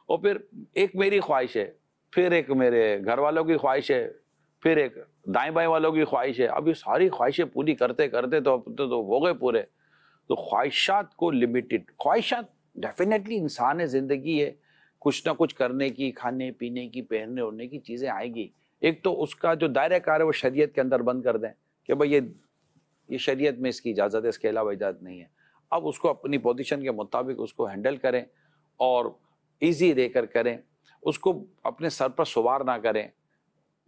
اور پھر ایک میری خواہش ہے، پھر ایک میرے گھر والوں کی خواہش ہے، پھر ایک دائیں بائیں والوں کی خواہش ہے، اب یہ ساری خواہشیں پوری کرتے کرتے تو ہو گئے پورے۔ تو خواہشات کو لمیٹڈ، خواہشات ڈیفینیٹلی انسان زندگی ہے، کچھ نہ کچھ کرنے کی، کھانے پینے کی، پہننے اوڑھنے کی چیزیں آئیں گی۔ ایک تو اس کا جو دائرہ کار ہے وہ شریعت کے اندر بند کر دیں کہ بھائی یہ شریعت میں اس کی اجازت ہے، اس کے علاوہ اجازت نہیں ہے۔ اب اس کو اپنی پوزیشن کے مطابق اس کو ہینڈل کریں اور ایزی دے کر کریں، اس کو اپنے سر پر سوار نہ کریں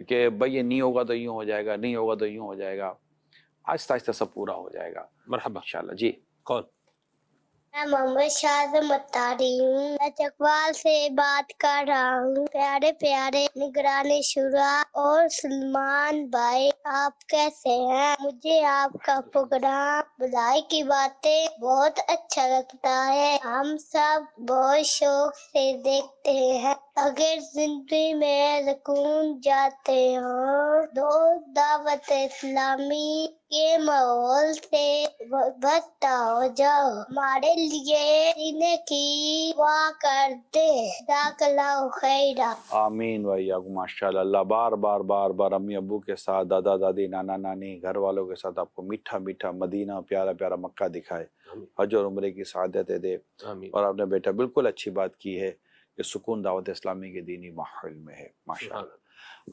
کہ بھائی یہ نہیں ہوگا تو یوں ہو جائے گا، نہیں ہوگا تو یوں ہو جائے گا، آہستہ آہستہ سب پورا ہو جائے گا مرحبا، انشاءاللہ۔ جی کون؟ میں محمد شاہزم اتاری ہوں، میں چکوال سے بات کر رہا ہوں۔ پیارے پیارے نگران شورا اور سلمان بھائی، آپ کیسے ہیں؟ مجھے آپ کا پروگرام بھلائی کی باتیں بہت اچھا لگتا ہے، ہم سب بہت شوق سے دیکھتے ہیں۔ اگر زندگی میں سکون جاتے ہوں تو دعوت اسلامی کے ماحول سے بچتا ہو جاؤ، ہمارے لیے سینے کی دعا کر دے۔ جزاک اللہ خیرا۔ آمین بھائی، آپ کو ماشاءاللہ، اللہ بار بار بار بار امی ابو کے ساتھ، دادا دادی، نانا نانی، گھر والوں کے ساتھ آپ کو میٹھا میٹھا مدینہ، پیارا پیارا مکہ دکھائے، حج اور عمرے کی سعادتیں دے۔ آمین۔ اور آپ نے بیٹا بالکل اچھی بات کی ہے کہ سکون دعوت اسلامی کے دینی ماحول میں ہے ماشاءاللہ۔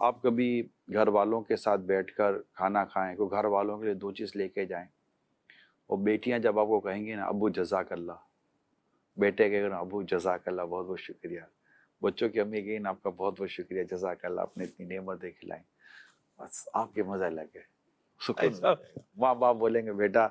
آپ کبھی گھر والوں کے ساتھ بیٹھ کر کھانا کھائیں، کوئی گھر والوں کے لیے دو چیز لے کے جائیں، اور بیٹیاں جب آپ کو کہیں گی نا ابو جزاک اللہ، بیٹے کہیں گے نا ابو جزاک اللہ، بہت بہت شکریہ، بچوں کی امی کہیں نا آپ کا بہت بہت شکریہ، جزاک اللہ، آپ نے اتنی نعمتیں کھلائیں، بس آپ کے مزہ لگ گئے، سکون۔ ماں باپ بولیں گے بیٹا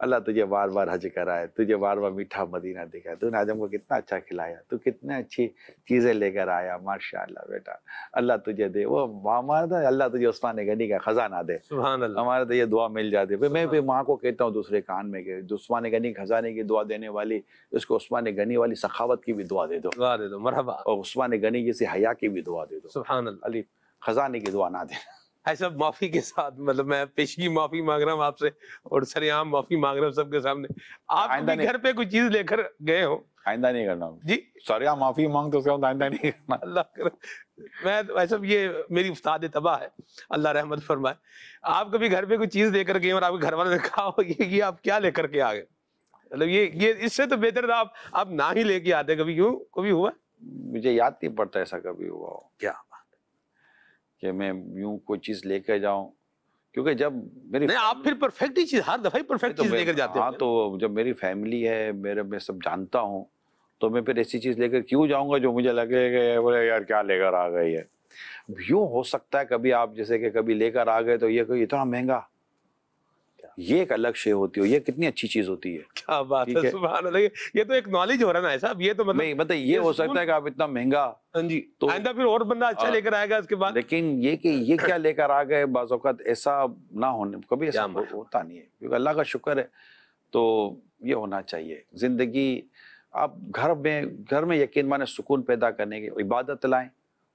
اللہ تجھے بار بار حج کرائے، تجھے بار بار میٹھا مدینہ دکھائے، تو نے آج ہم کو کتنا اچھا کھلایا، تو کتنے اچھی چیزیں لے کر آیا، ماشاءاللہ بیٹا، اللہ تجھے دے وہ ہمارا تھا، اللہ تجھے عثمان غنی کا خزانہ دے، سبحان اللہ، ہمارا تو یہ دعا مل جاتی ہے۔ میں بھی ماں کو کہتا ہوں دوسرے کان میں کہ عثمان غنی خزانے کی دعا دینے والی، اس کو عثمان غنی والی سخاوت کی بھی دعا دے دو، دعا دے دو، مرحبا، اور عثمان غنی جیسی حیا کی بھی دعا دے دو، سبحان اللہ۔ علی خزانے کی دعا نہ دے۔ ایسا معافی کے ساتھ، مطلب میں پیشگی معافی مانگ رہا ہوں آپ سے، اور سریعام معافی مانگ رہا ہوں سب کے سامنے۔ آپ آئندہ بھی گھر پہ کوئی چیز لے کر گئے ہو، آئندہ نہیں کرنا جی ساریا معافی مانگ تو آئندہ نہیں کرنا۔ اللہ کرے، میں ایسا یہ میری استاد تباہ ہے، اللہ رحمت فرمائے۔ آپ کبھی گھر پہ کوئی چیز لے کر گئے اور آپ کے گھر والوں نے کہا ہو یہ آپ کیا لے کر کے آ گئے، مطلب یہ اس سے تو بہتر تھا آپ نہ ہی لے کے آتے، کبھی کیوں کبھی ہوا؟ مجھے یاد نہیں پڑتا ایسا کبھی ہوا ہو کیا کہ میں یوں کوئی چیز لے کے جاؤں، کیونکہ جب میری نہیں، آپ پھر پرفیکٹ ہی چیز، ہر دفعہ ہی پرفیکٹ چیز لے کر جاتے ہاں، ہیں۔ تو جب میری فیملی ہے، میں سب جانتا ہوں، تو میں پھر ایسی چیز لے کر کیوں جاؤں گا جو مجھے لگے کہ بولے یار کیا لے کر آ گئی ہے۔ یوں ہو سکتا ہے کبھی آپ جیسے کہ کبھی لے کر آ گئے تو یہ کوئی اتنا مہنگا، یہ ایک الگ شے ہوتی ہے، یہ کتنی اچھی چیز ہوتی ہے۔ کیا بات ہے، سبحان اللہ، یہ تو ایک نالج ہو رہا ہے نا ایسا، یہ تو مطلب یہ ہو سکتا ہے کہ آپ اتنا مہنگا، ہاں جی، تو آئندہ پھر اور بندہ اچھا لے کر آئے گا اس کے بعد۔ لیکن یہ کہ یہ کیا لے کر آ گئے، بعض اوقات ایسا نہ ہونے، کبھی ایسا ہوتا نہیں ہے، کیونکہ اللہ کا شکر ہے۔ تو یہ ہونا چاہیے زندگی، آپ گھر میں یقین مانے سکون پیدا کرنے کی عبادت لائیں،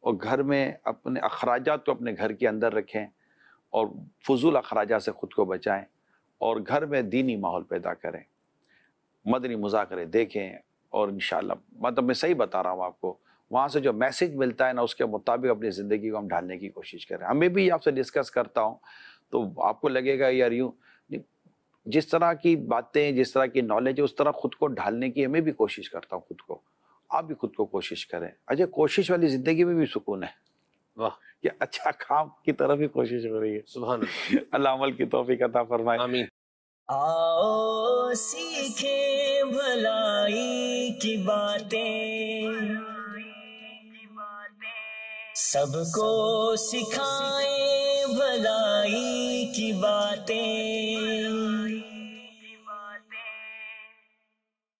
اور گھر میں اپنے اخراجات کو اپنے گھر کے اندر رکھیں، اور فضول اخراجات سے خود کو بچائیں، اور گھر میں دینی ماحول پیدا کریں، مدنی مذاکرے دیکھیں، اور انشاءاللہ مطلب میں صحیح بتا رہا ہوں آپ کو، وہاں سے جو میسج ملتا ہے نا اس کے مطابق اپنی زندگی کو ہم ڈھالنے کی کوشش کریں۔ ہمیں بھی آپ سے ڈسکس کرتا ہوں تو آپ کو لگے گا یار یوں، جس طرح کی باتیں، جس طرح کی نالج ہے اس طرح خود کو ڈھالنے کی ہمیں بھی کوشش کرتا ہوں، خود کو، آپ بھی خود کو کوشش کریں۔ اجے کوشش والی زندگی میں بھی سکون ہے، واہ، یہ اچھا کام کی طرف ہی کوشش ہو رہی ہے۔ سبحان اللہ، اللہ عمل کی توفیق عطا فرمائے، آمین۔ آؤ سیکھیں بھلائی کی باتیں، سب کو سکھائیں بھلائی